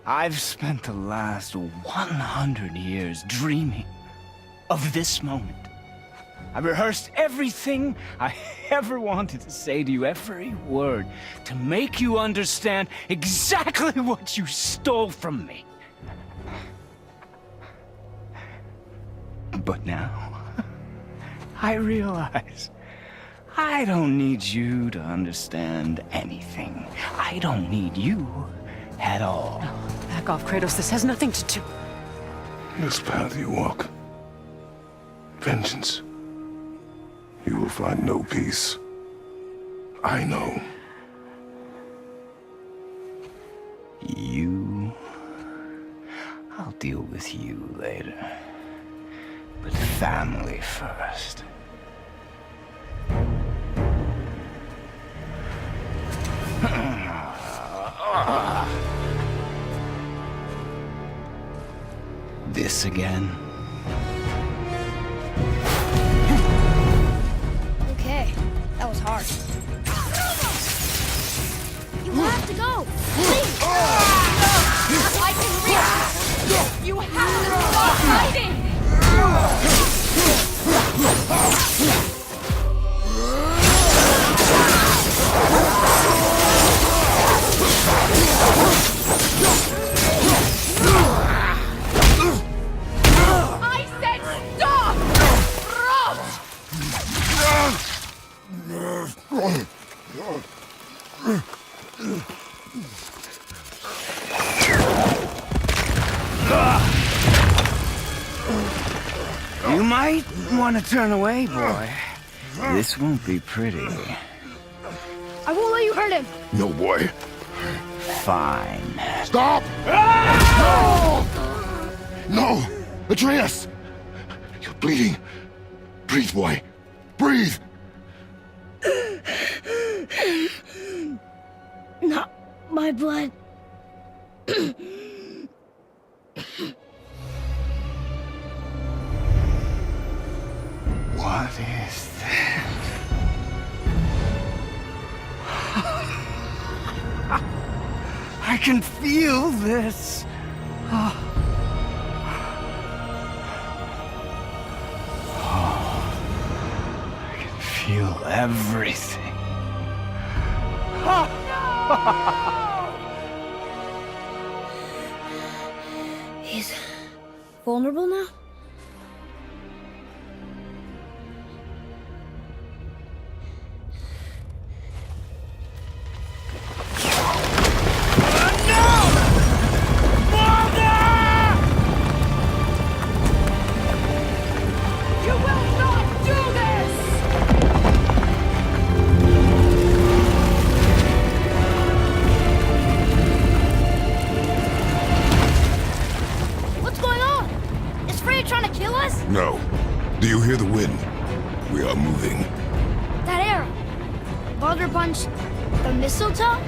I've spent the last 100 years dreaming of this moment. I rehearsed everything I ever wanted to say to you, every word, to make you understand exactly what you stole from me. But now, I realize I don't need you to understand anything. I don't need you at all. No, back off, Kratos. This has nothing to do... This path you walk, vengeance, you will find no peace. I know. You... I'll deal with you later. But family first. This again? Okay, that was hard. You have to go! Please! I can reach! You have to stop fighting! I said stop! You might want to turn away, boy. This won't be pretty. I won't let you hurt him! No, boy. Fine. Stop! No! No! Atreus! You're bleeding. Breathe, boy. Breathe! Not my blood. What is that? I can feel this. I can feel everything. He's vulnerable now? You will not do this! What's going on? Is Freya trying to kill us? No. Do you hear the wind? We are moving. That arrow. Baldur punched the mistletoe?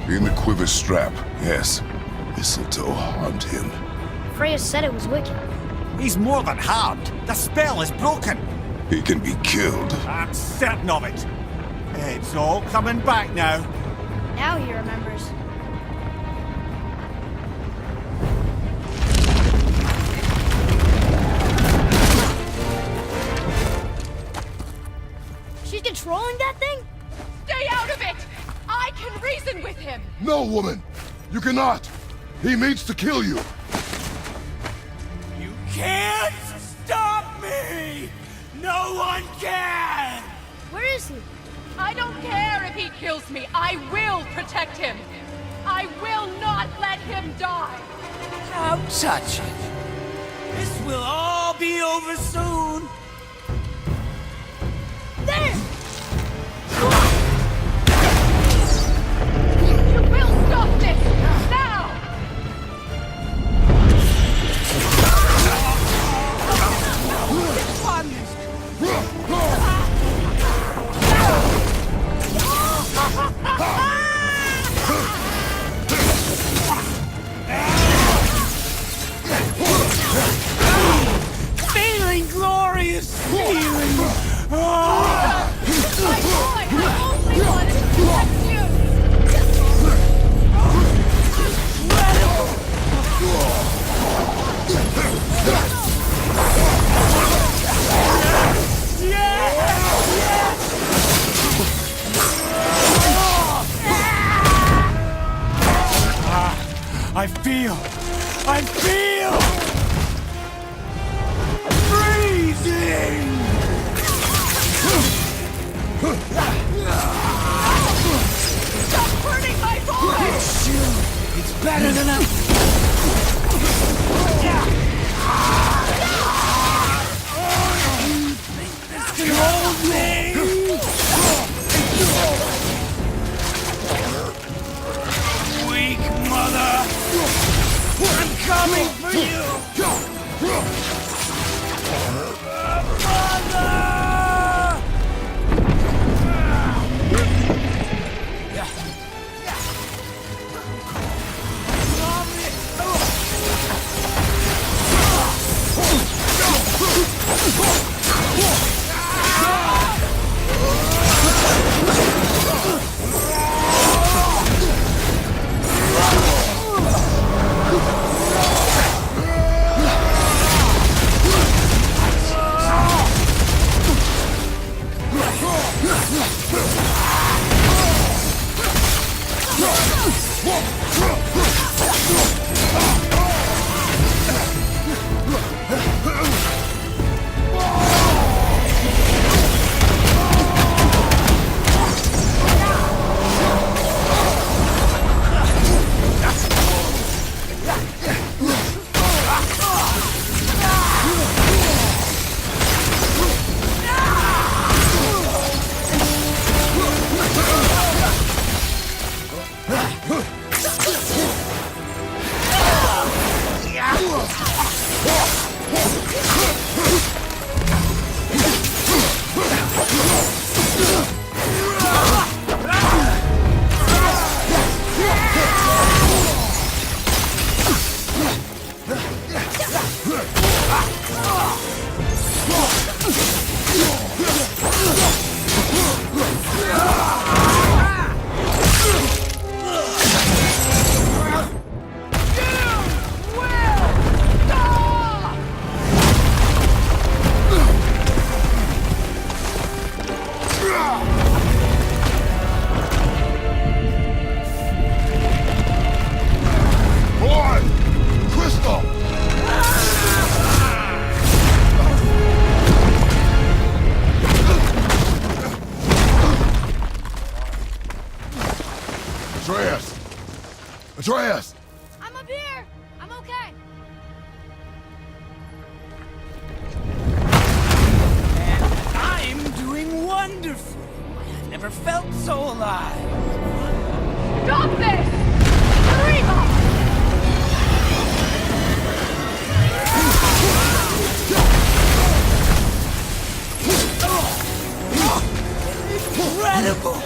In the quiver strap, yes. Mistletoe harmed him. Freya said it was wicked. He's more than harmed. The spell is broken. He can be killed. I'm certain of it. It's all coming back now. Now he remembers. She's controlling that thing? Stay out of it! I can reason with him! No, woman! You cannot! He means to kill you! You can't stop me! No one can! Where is he? I don't care if he kills me. I will protect him. I will not let him die. Don't touch it. This will all be over soon. There! You will stop this now! Feeling glorious feeling. My boy, I only wanted to protect you! I feel freezing. Stop hurting my boy! It's better than a... This can hold me. Weak mother. I'm coming for you. Mother! Atreus! I'm up here! I'm okay. And I'm doing wonderful. I've never felt so alive. Stop this! Reba! Incredible!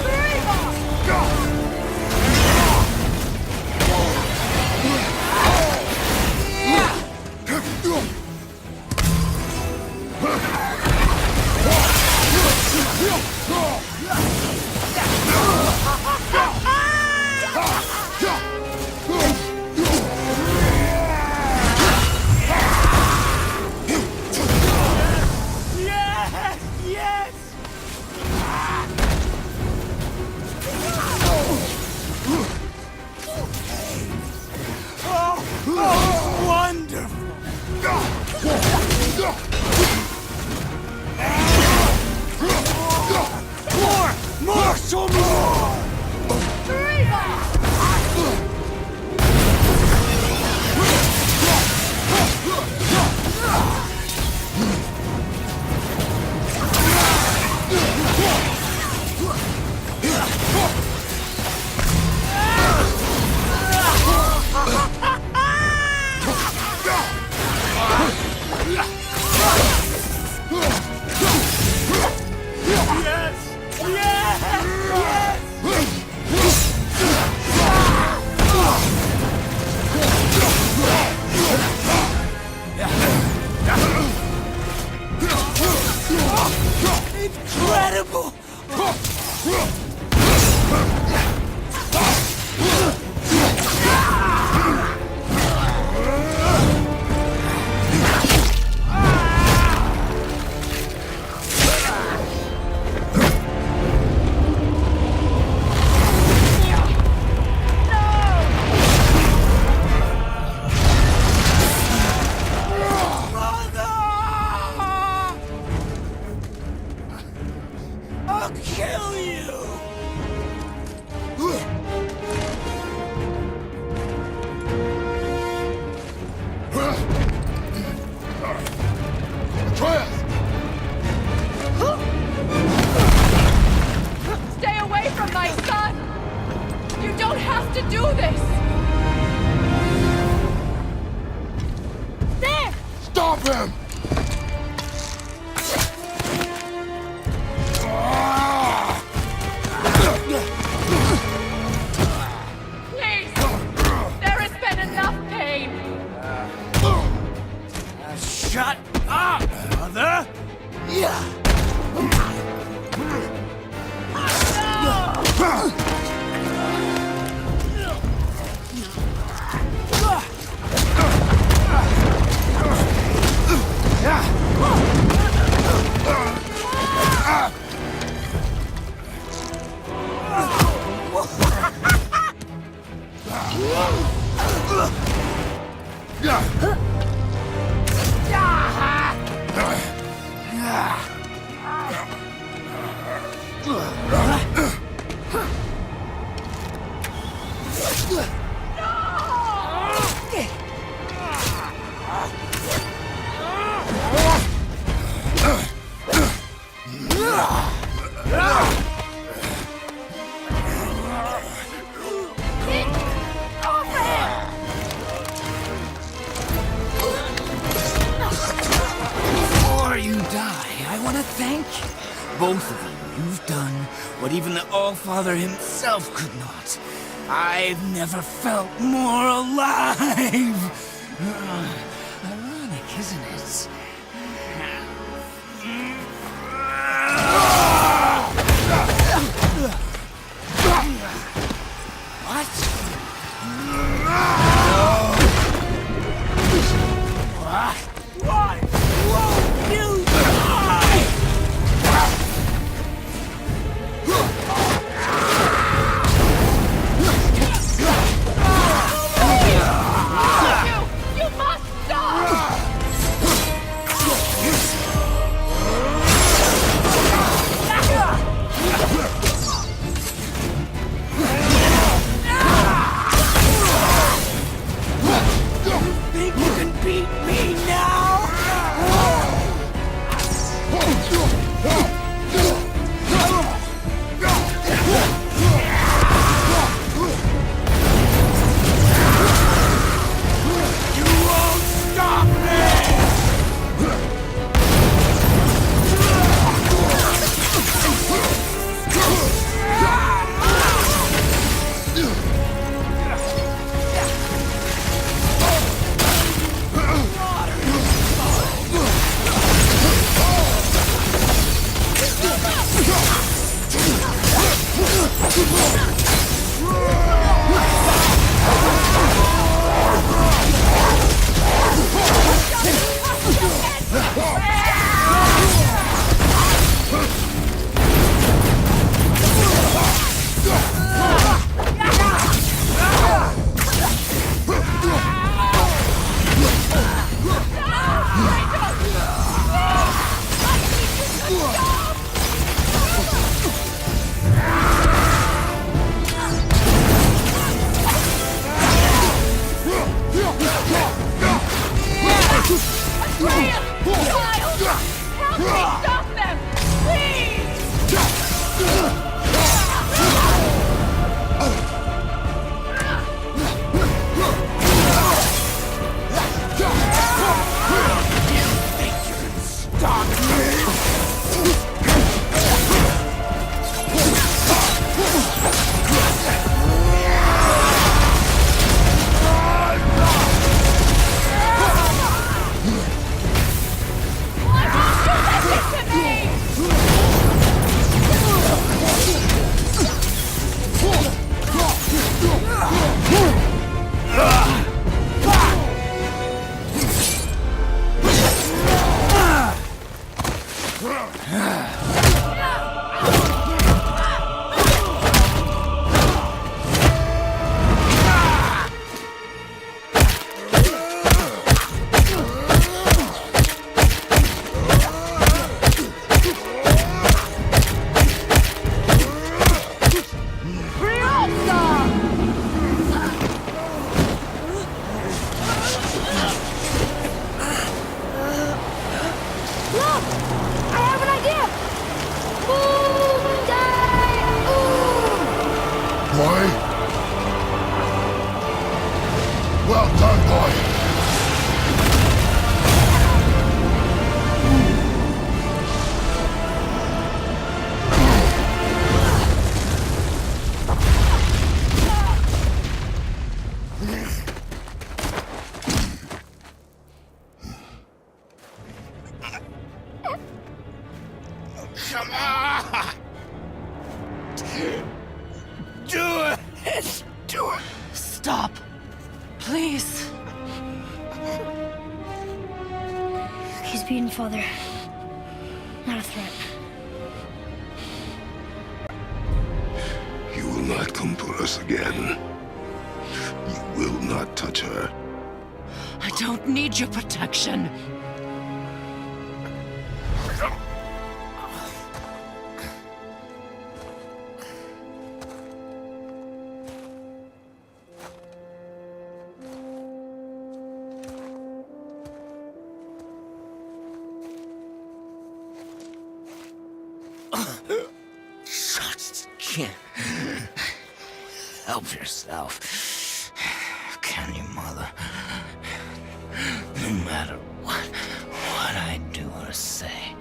You don't have to do this! There! Stop him! Please! There has been enough pain! Shut up, Mother! Before you die, I want to thank you. Both of you. You've done what even the All-Father himself could not. I've never felt more alive. Ironic, isn't it? Why won't you die? You must stop! Think you can beat me now? You won't stop me! Help me stop them! Please! Stop me! Listen to me! Why? Let's do it. Stop. Please. He's beaten, Father. Not a threat. You will not come for us again. You will not touch her. I don't need your protection. Just can't help yourself. Can you, Mother? No matter what I do or say,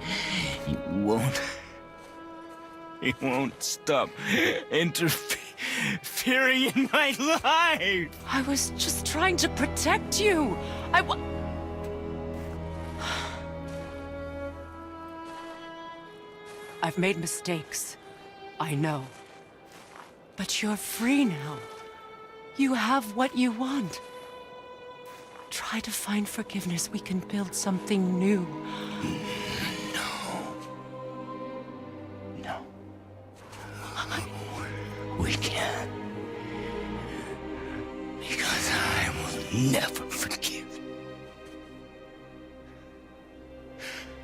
you won't stop interfering in my life. I was just trying to protect you. I've made mistakes. I know. But you're free now. You have what you want. Try to find forgiveness. We can build something new. No. We can't. Because I will never forgive.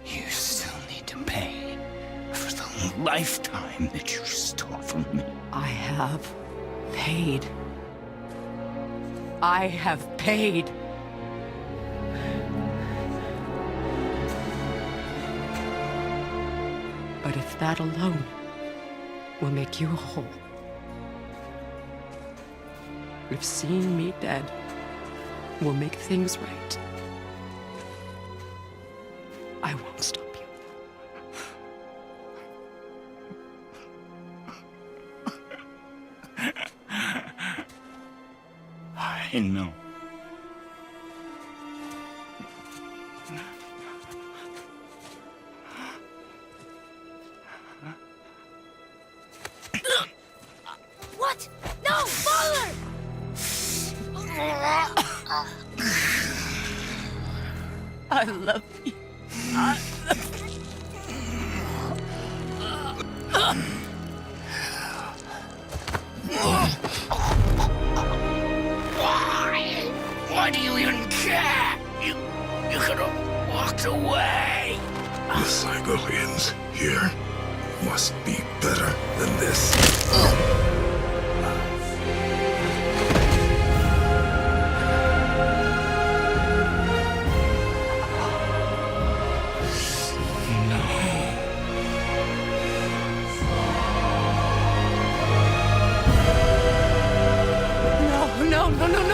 You still need to pay for the lifetime that you stole from me. I have paid. I have paid. But if that alone will make you whole, if seeing me dead will make things right, I won't stop you. I know. What? No, Father! I love you. Why do you even care? You could have walked away. The Cygolians here must be better than this.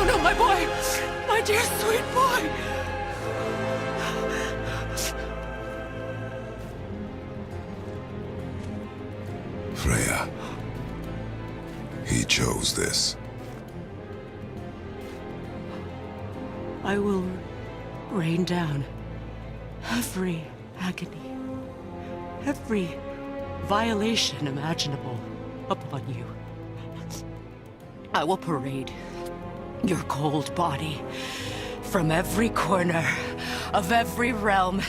No, my boy! My dear sweet boy! Freya. He chose this. I will rain down every agony, every violation imaginable upon you. I will parade your cold body from every corner of every realm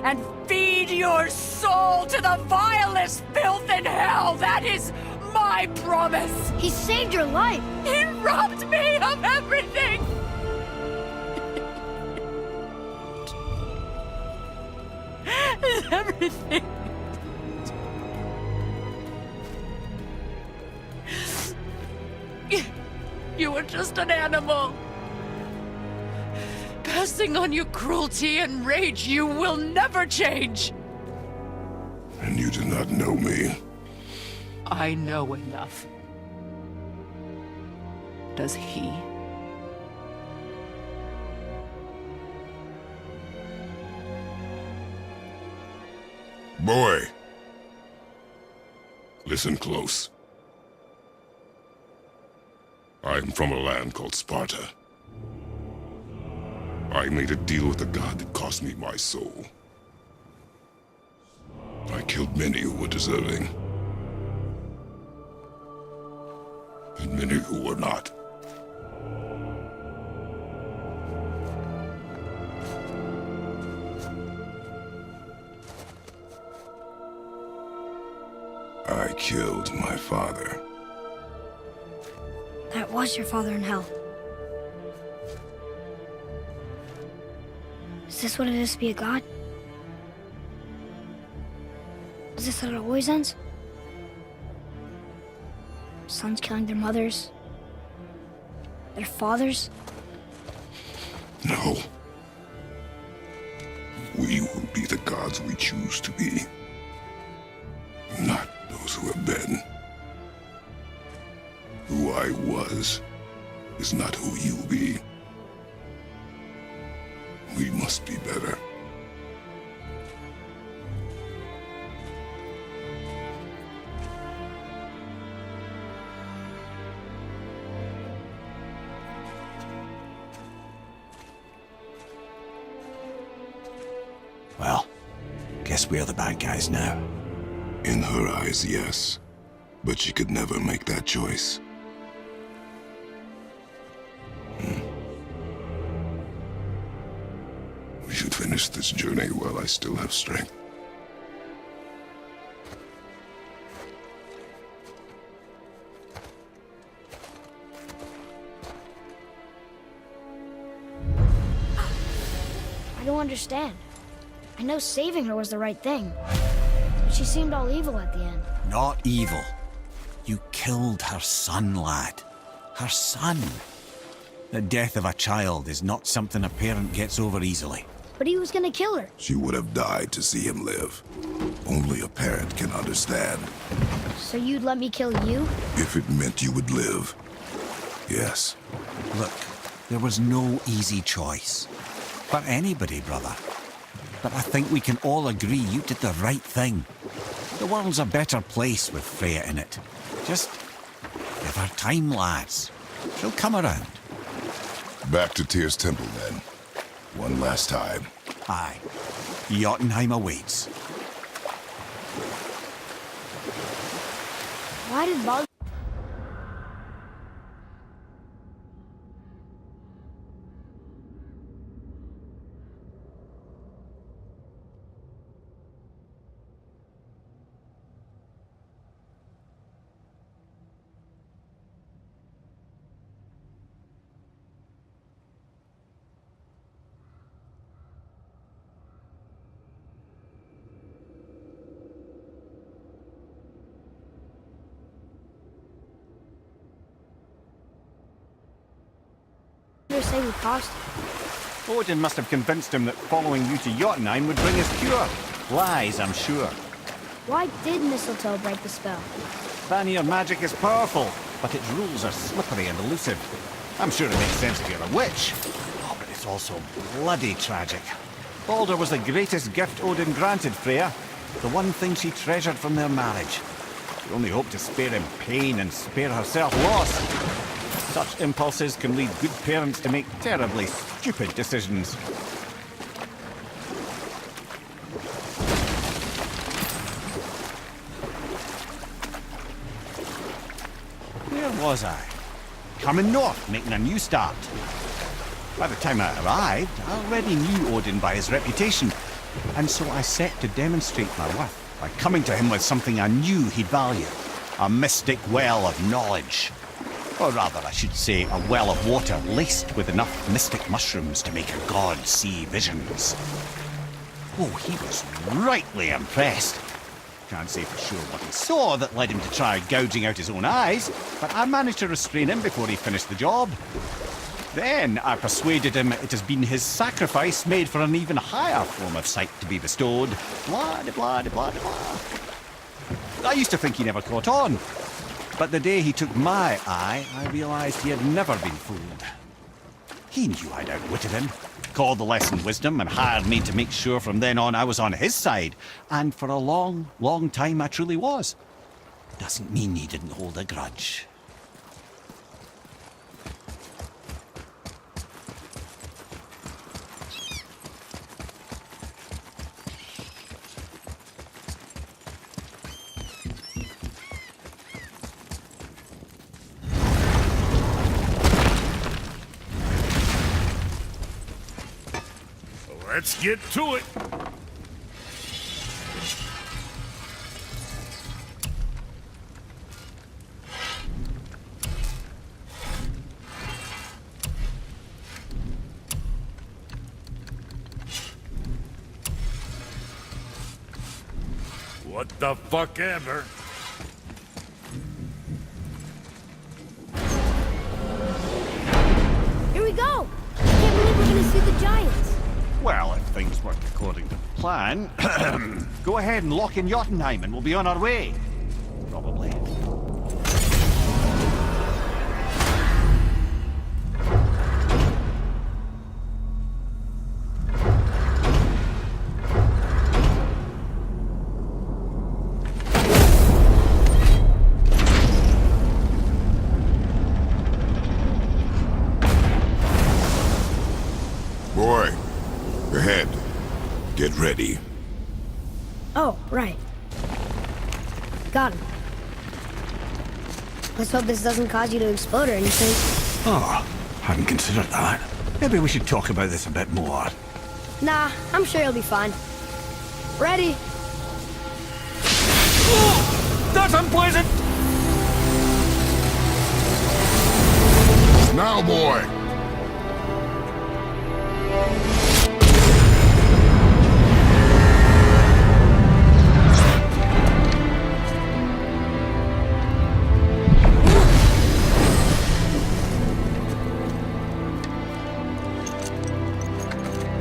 and feed your soul to the vilest filth in hell. That is my promise. He saved your life. He robbed me of everything. Everything. You were just an animal. Passing on your cruelty and rage, you will never change. And you do not know me. I know enough. Does he? Boy. Listen close. I am from a land called Sparta. I made a deal with the god that cost me my soul. I killed many who were deserving. and many who were not. I killed my father. That was your father in hell. Is this what it is to be a god? Is this how it always ends? Sons killing their mothers? Their fathers? No. We will be the gods we choose to be. Not those who have been. Who I was is not who you'll be. We must be better. Well, guess we're the bad guys now. In her eyes, yes. But she could never make that choice. We should finish this journey while I still have strength. I don't understand. I know saving her was the right thing. But she seemed all evil at the end. Not evil. You killed her son, lad. Her son. The death of a child is not something a parent gets over easily. But he was gonna kill her. She would have died to see him live. Only a parent can understand. So you'd let me kill you? If it meant you would live. Yes. Look, there was no easy choice. For anybody, brother. But I think we can all agree you did the right thing. The world's a better place with Freya in it. Just give her time, lads. She'll come around. Back to Tyr's temple, then. One last time. Aye. Jotunheim awaits. Why did Val... say we passed? Odin must have convinced him that following you to Jotunheim would bring us cure. Lies, I'm sure. Why did Mistletoe break the spell? Vanir magic is powerful, but its rules are slippery and elusive. I'm sure it makes sense if you're a witch. Oh, but it's also bloody tragic. Baldur was the greatest gift Odin granted Freya. The one thing she treasured from their marriage. She only hoped to spare him pain and spare herself loss. Such impulses can lead good parents to make terribly stupid decisions. Where was I? Coming north, making a new start. By the time I arrived, I already knew Odin by his reputation, and so I set to demonstrate my worth by coming to him with something I knew he'd value. A mystic well of knowledge. Or rather, I should say, a well of water laced with enough mystic mushrooms to make a god see visions. Oh, he was rightly impressed. Can't say for sure what he saw that led him to try gouging out his own eyes, but I managed to restrain him before he finished the job. Then I persuaded him it has been his sacrifice made for an even higher form of sight to be bestowed. Blah, de blah, de blah, de blah. I used to think he never caught on. But the day he took my eye, I realized he had never been fooled. He knew I'd outwitted him, called the lesson wisdom, and hired me to make sure from then on I was on his side. And for a long, long time I truly was. Doesn't mean he didn't hold a grudge. Let's get to it. What the fuck ever. Here we go! I can't believe we're gonna see the giants. Well, if things work according to plan, go ahead and lock in Jotunheim and we'll be on our way. Probably. Boy, ahead. Get ready. Oh, right. Got him. Let's hope this doesn't cause you to explode or anything. Oh, hadn't considered that. Maybe we should talk about this a bit more. Nah, I'm sure you'll be fine. Ready? That's unpleasant! Now, boy!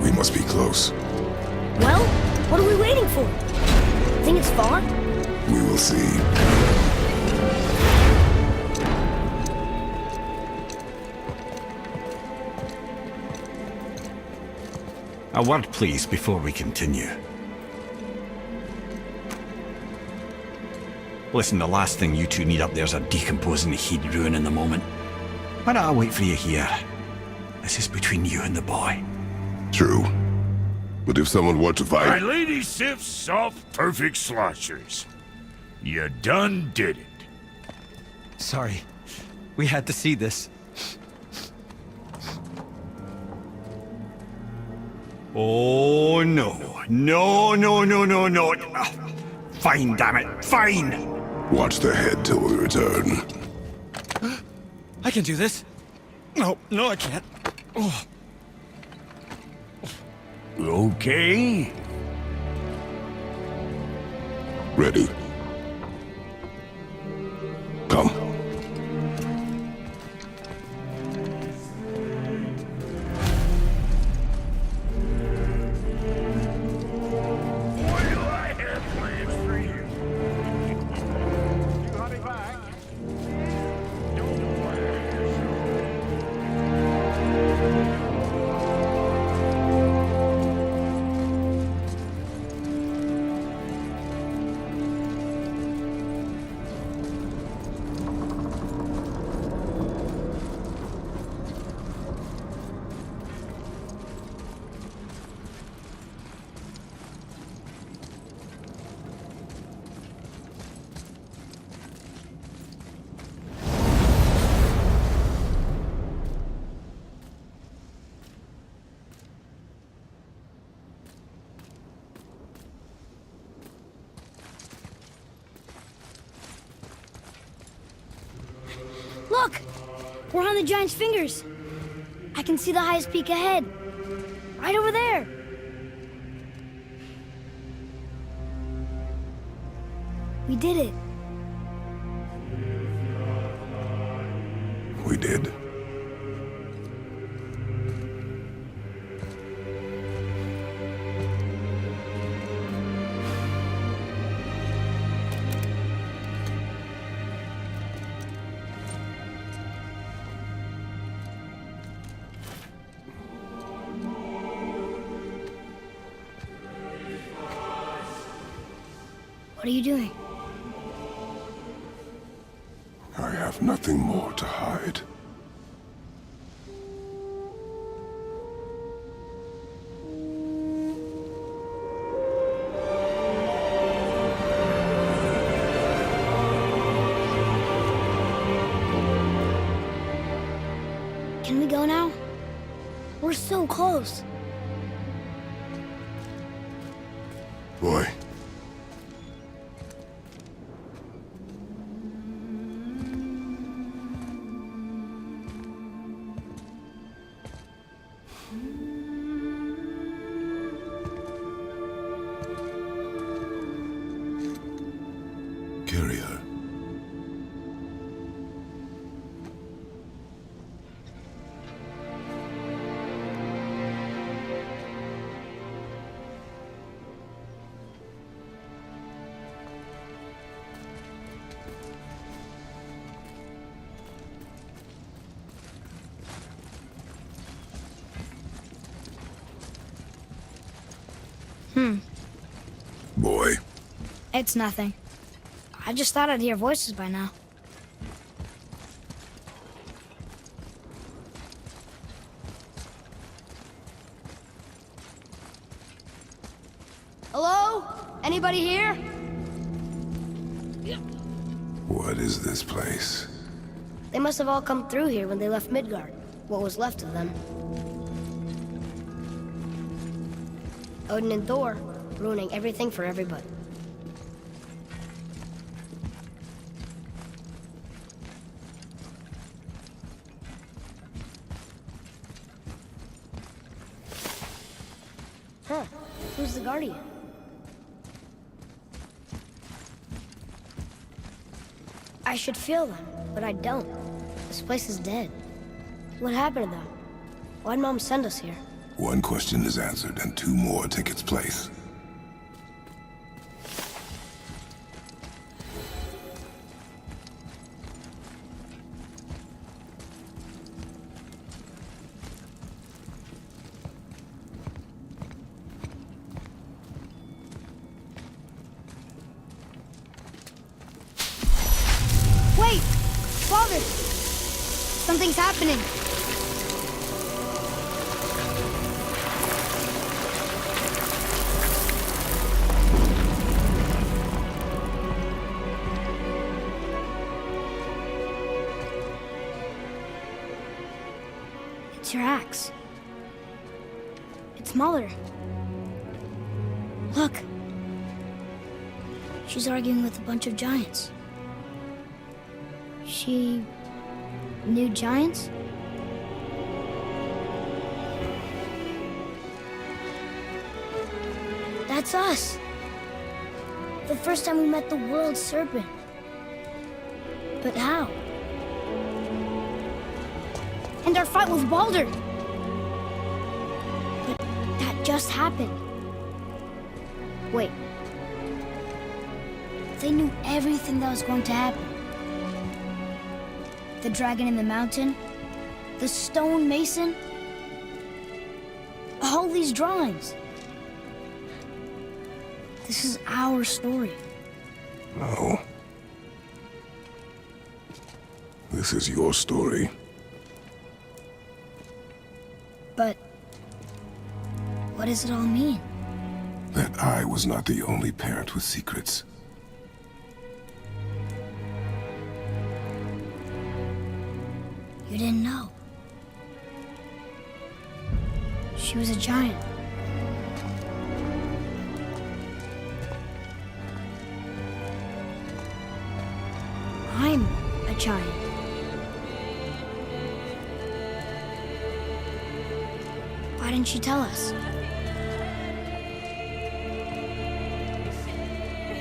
We must be close. Well, what are we waiting for? Think it's far? We will see. A word, please, before we continue. Listen, the last thing you two need up there's a decomposing heat ruining the moment. Why don't I wait for you here? This is between you and the boy. True. But if someone were to My fight... lady Sif's soft, perfect sloshers. You done did it. Sorry. We had to see this. Oh, no. No, no, no, no, no. Fine, damn it. Fine! Watch the head till we return. I can do this. No, I can't. Oh. Okay. Ready. Come. Boy, do I have plans for you. You hurry back. Don't worry yourself. Look! We're on the giant's fingers. I can see the highest peak ahead. Right over there. We did it. We did. What are you doing? I have nothing more to hide. Can we go now? We're so close. Boy. Carry her. Boy. It's nothing. I just thought I'd hear voices by now. Hello? Anybody here? What is this place? They must have all come through here when they left Midgard. What was left of them. Odin and Thor, ruining everything for everybody. Huh. Who's the Guardian? I should feel them, but I don't. This place is dead. What happened to them? Why'd Mom send us here? One question is answered and two more take its place. Wait! Father! Something's happening. It's your axe. It's Mother. Look. She's arguing with a bunch of giants. She knew giants? That's us. The first time we met the world serpent. But how? And our fight with Baldur. But that just happened. Wait. They knew everything that was going to happen. The dragon in the mountain, the stone mason, all these drawings. This is our story. No. This is your story. But what does it all mean? That I was not the only parent with secrets. You didn't know. She was a giant. I'm a giant. Why didn't she tell us?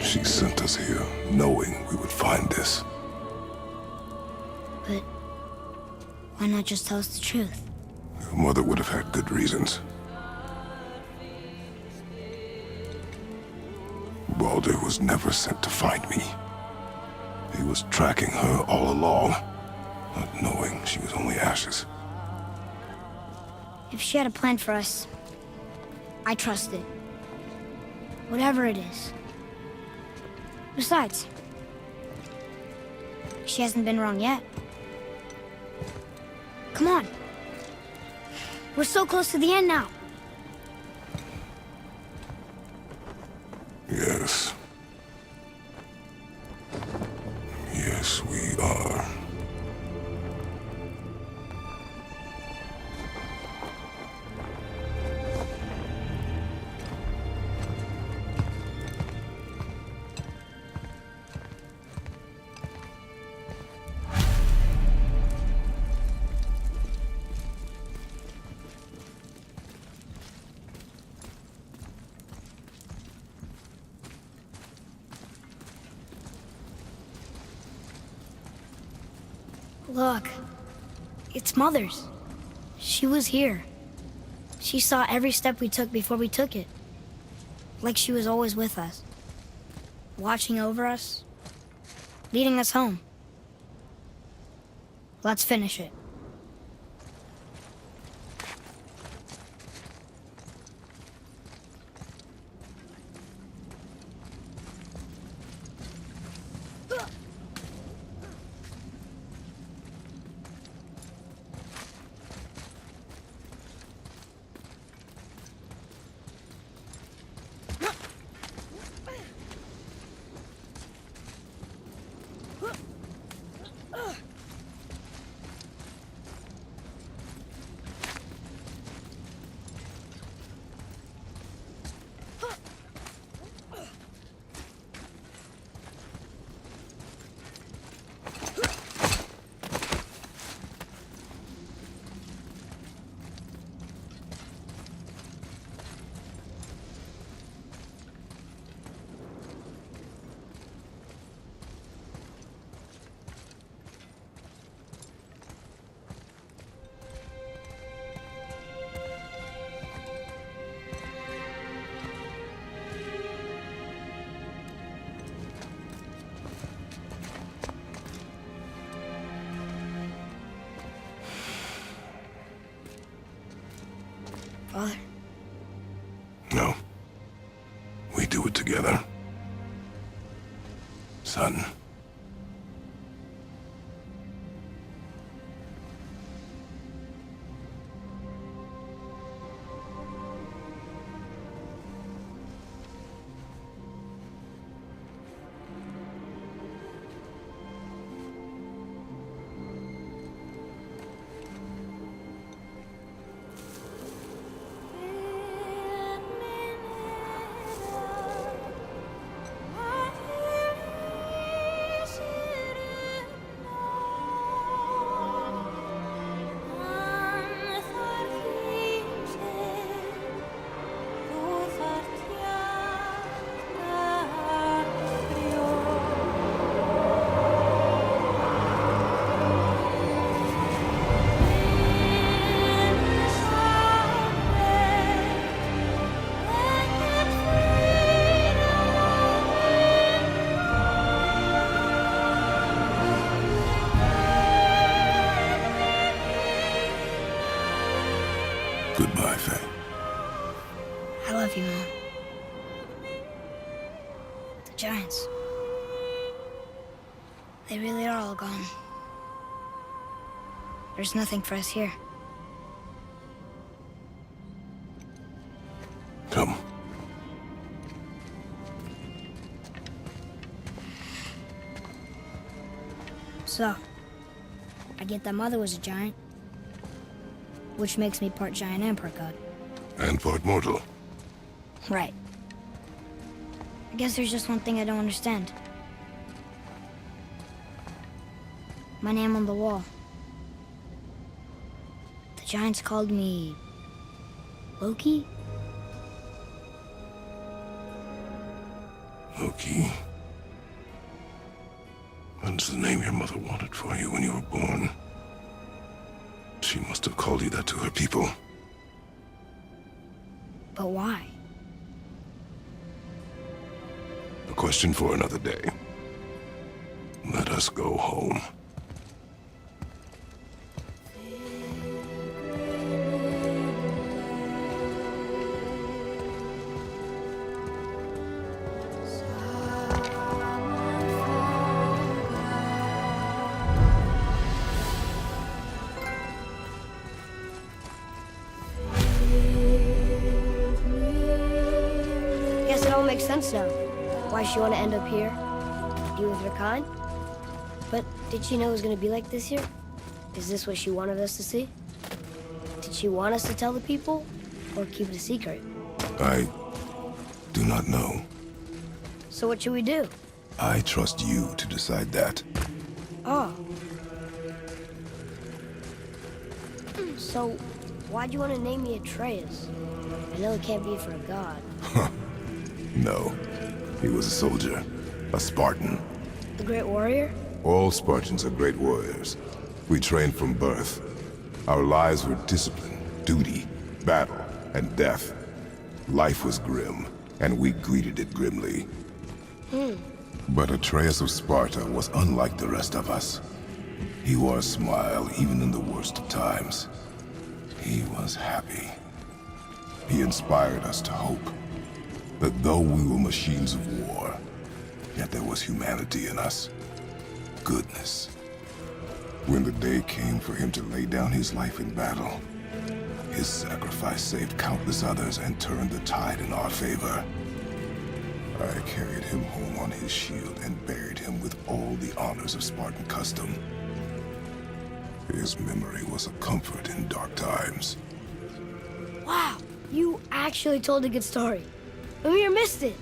She sent us here, knowing we would find this. But why not just tell us the truth? Your mother would have had good reasons. Baldur was never sent to find me. He was tracking her all along, not knowing she was only ashes. If she had a plan for us, I trust it. Whatever it is. Besides, she hasn't been wrong yet. Come on. We're so close to the end now. Yes. Yes, we are. Look. It's Mother's. She was here. She saw every step we took before we took it. Like she was always with us. Watching over us. Leading us home. Let's finish it. Father? No. We do it together. Son. Goodbye, Faye. I love you, Mom. The Giants. They really are all gone. There's nothing for us here. Come. So, I get that Mother was a giant, which makes me part giant and part god. And part mortal. Right. I guess there's just one thing I don't understand. My name on the wall. The Giants called me... Loki? Loki. That's the name your mother wanted for you when you were born. She must have called you that to her people. But why? A question for another day. Let us go home. Guess it all makes sense now. Why she want to end up here? You with her kind? But did she know it was going to be like this here? Is this what she wanted us to see? Did she want us to tell the people? Or keep it a secret? I do not know. So what should we do? I trust you to decide that. Oh. So, why'd you want to name me Atreus? I know it can't be for a god. No. He was a soldier. A Spartan. The Great Warrior? All Spartans are great warriors. We trained from birth. Our lives were discipline, duty, battle, and death. Life was grim, and we greeted it grimly. But Atreus of Sparta was unlike the rest of us. He wore a smile even in the worst of times. He was happy. He inspired us to hope that though we were machines of war, yet there was humanity in us. Goodness. When the day came for him to lay down his life in battle, his sacrifice saved countless others and turned the tide in our favor. I carried him home on his shield and buried him with all the honors of Spartan custom. His memory was a comfort in dark times. Wow, you actually told a good story. Mimir missed it.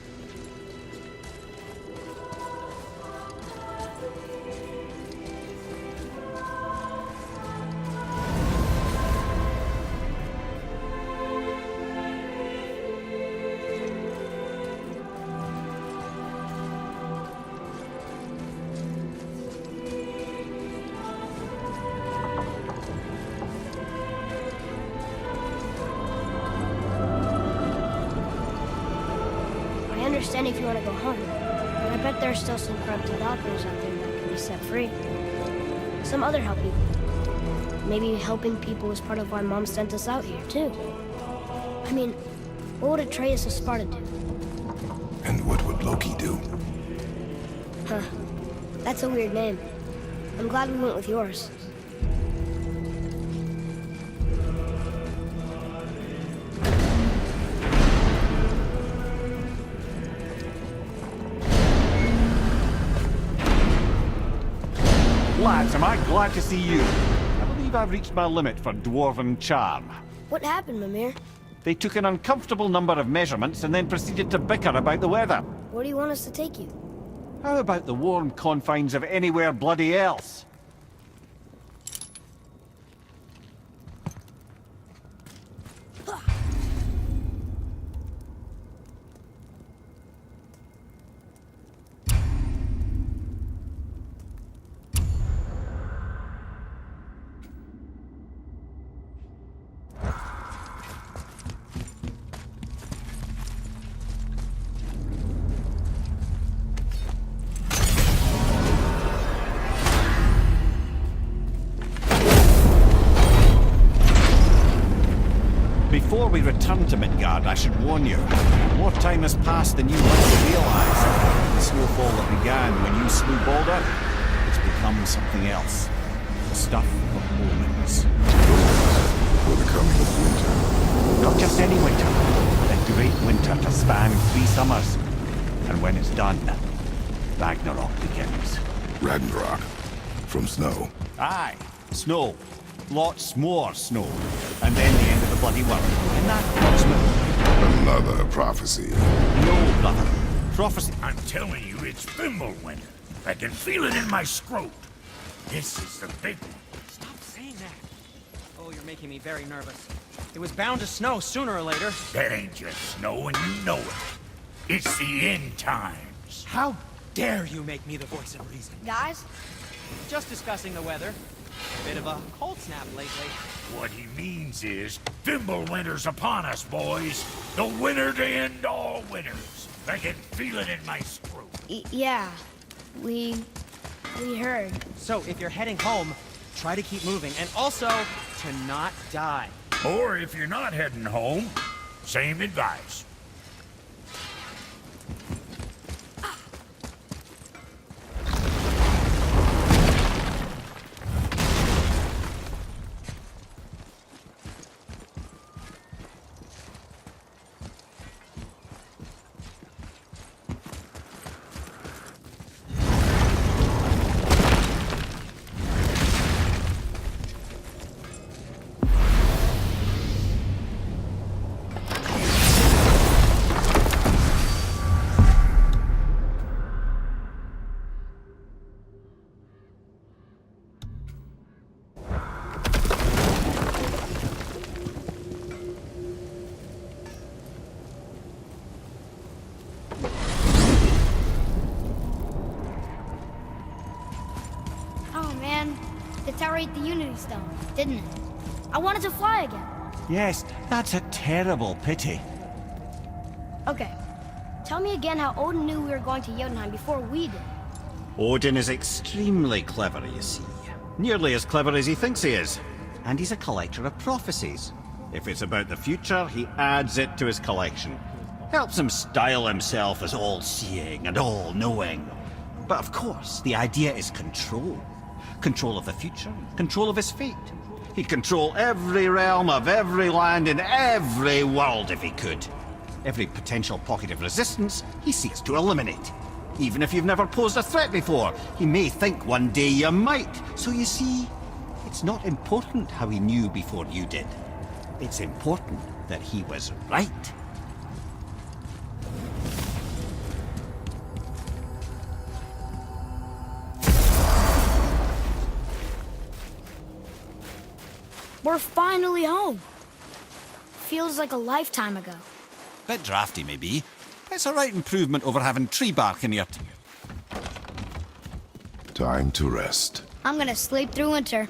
I understand if you want to go home, but I bet there are still some corrupted doctors out there that can be set free. Some other help people. Maybe helping people is part of why Mom sent us out here, too. I mean, what would Atreus of Sparta do? And what would Loki do? Huh. That's a weird name. I'm glad we went with yours. Lads, am I glad to see you? I believe I've reached my limit for dwarven charm. What happened, Mimir? They took an uncomfortable number of measurements and then proceeded to bicker about the weather. Where do you want us to take you? How about the warm confines of anywhere bloody else? Before we return to Midgard, I should warn you. More time has passed than you likely realize. The snowfall that began when you slew Baldur has become something else. The stuff of omens. For the coming of winter. Not just any winter. The great winter to span 3 summers. And when it's done, Ragnarok begins. Ragnarok. From snow. Aye, snow. Lots more snow. And then the end of the bloody world. And that proximate. Another prophecy. No, brother. Prophecy. I'm telling you, it's Fimbulwinter. I can feel it in my scrot. This is the big one. Stop saying that. Oh, you're making me very nervous. It was bound to snow sooner or later. That ain't just snow, and you know it. It's the end times. How dare you make me the voice of reason? Guys? Just discussing the weather. Bit of a cold snap lately. What he means is, Fimbulwinter's upon us, boys. The winter to end all winters. I can feel it in my scrot. Yeah. We heard. So, if you're heading home, try to keep moving, and also to not die. Or if you're not heading home, same advice. ate the Unity Stone, didn't it? I wanted to fly again. Yes, that's a terrible pity. Okay. Tell me again how Odin knew we were going to Jotunheim before we did. Odin is extremely clever, you see. Nearly as clever as he thinks he is. And he's a collector of prophecies. If it's about the future, he adds it to his collection. Helps him style himself as all-seeing and all-knowing. But of course, the idea is control. Control of the future, control of his fate. He'd control every realm of every land in every world if he could. Every potential pocket of resistance, he seeks to eliminate. Even if you've never posed a threat before, he may think one day you might. So you see, it's not important how he knew before you did. It's important that he was right. We're finally home. Feels like a lifetime ago. Bit drafty, maybe. It's a right improvement over having tree bark in your... Time to rest. I'm gonna sleep through winter.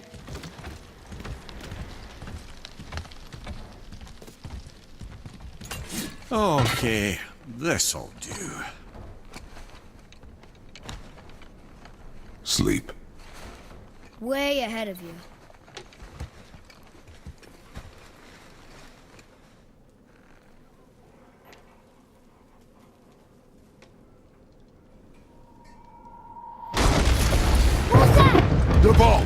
Okay, this'll do. Sleep. Way ahead of you. The ball!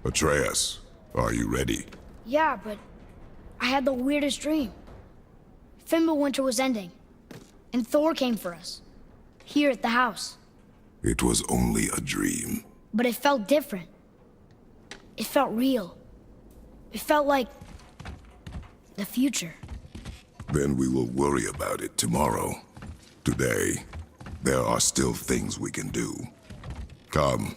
Atreus, are you ready? Yeah, but I had the weirdest dream. Fimbulwinter was ending, and Thor came for us, here at the house. It was only a dream. But it felt different. It felt real. It felt like the future. Then we will worry about it tomorrow. Today, there are still things we can do. Come,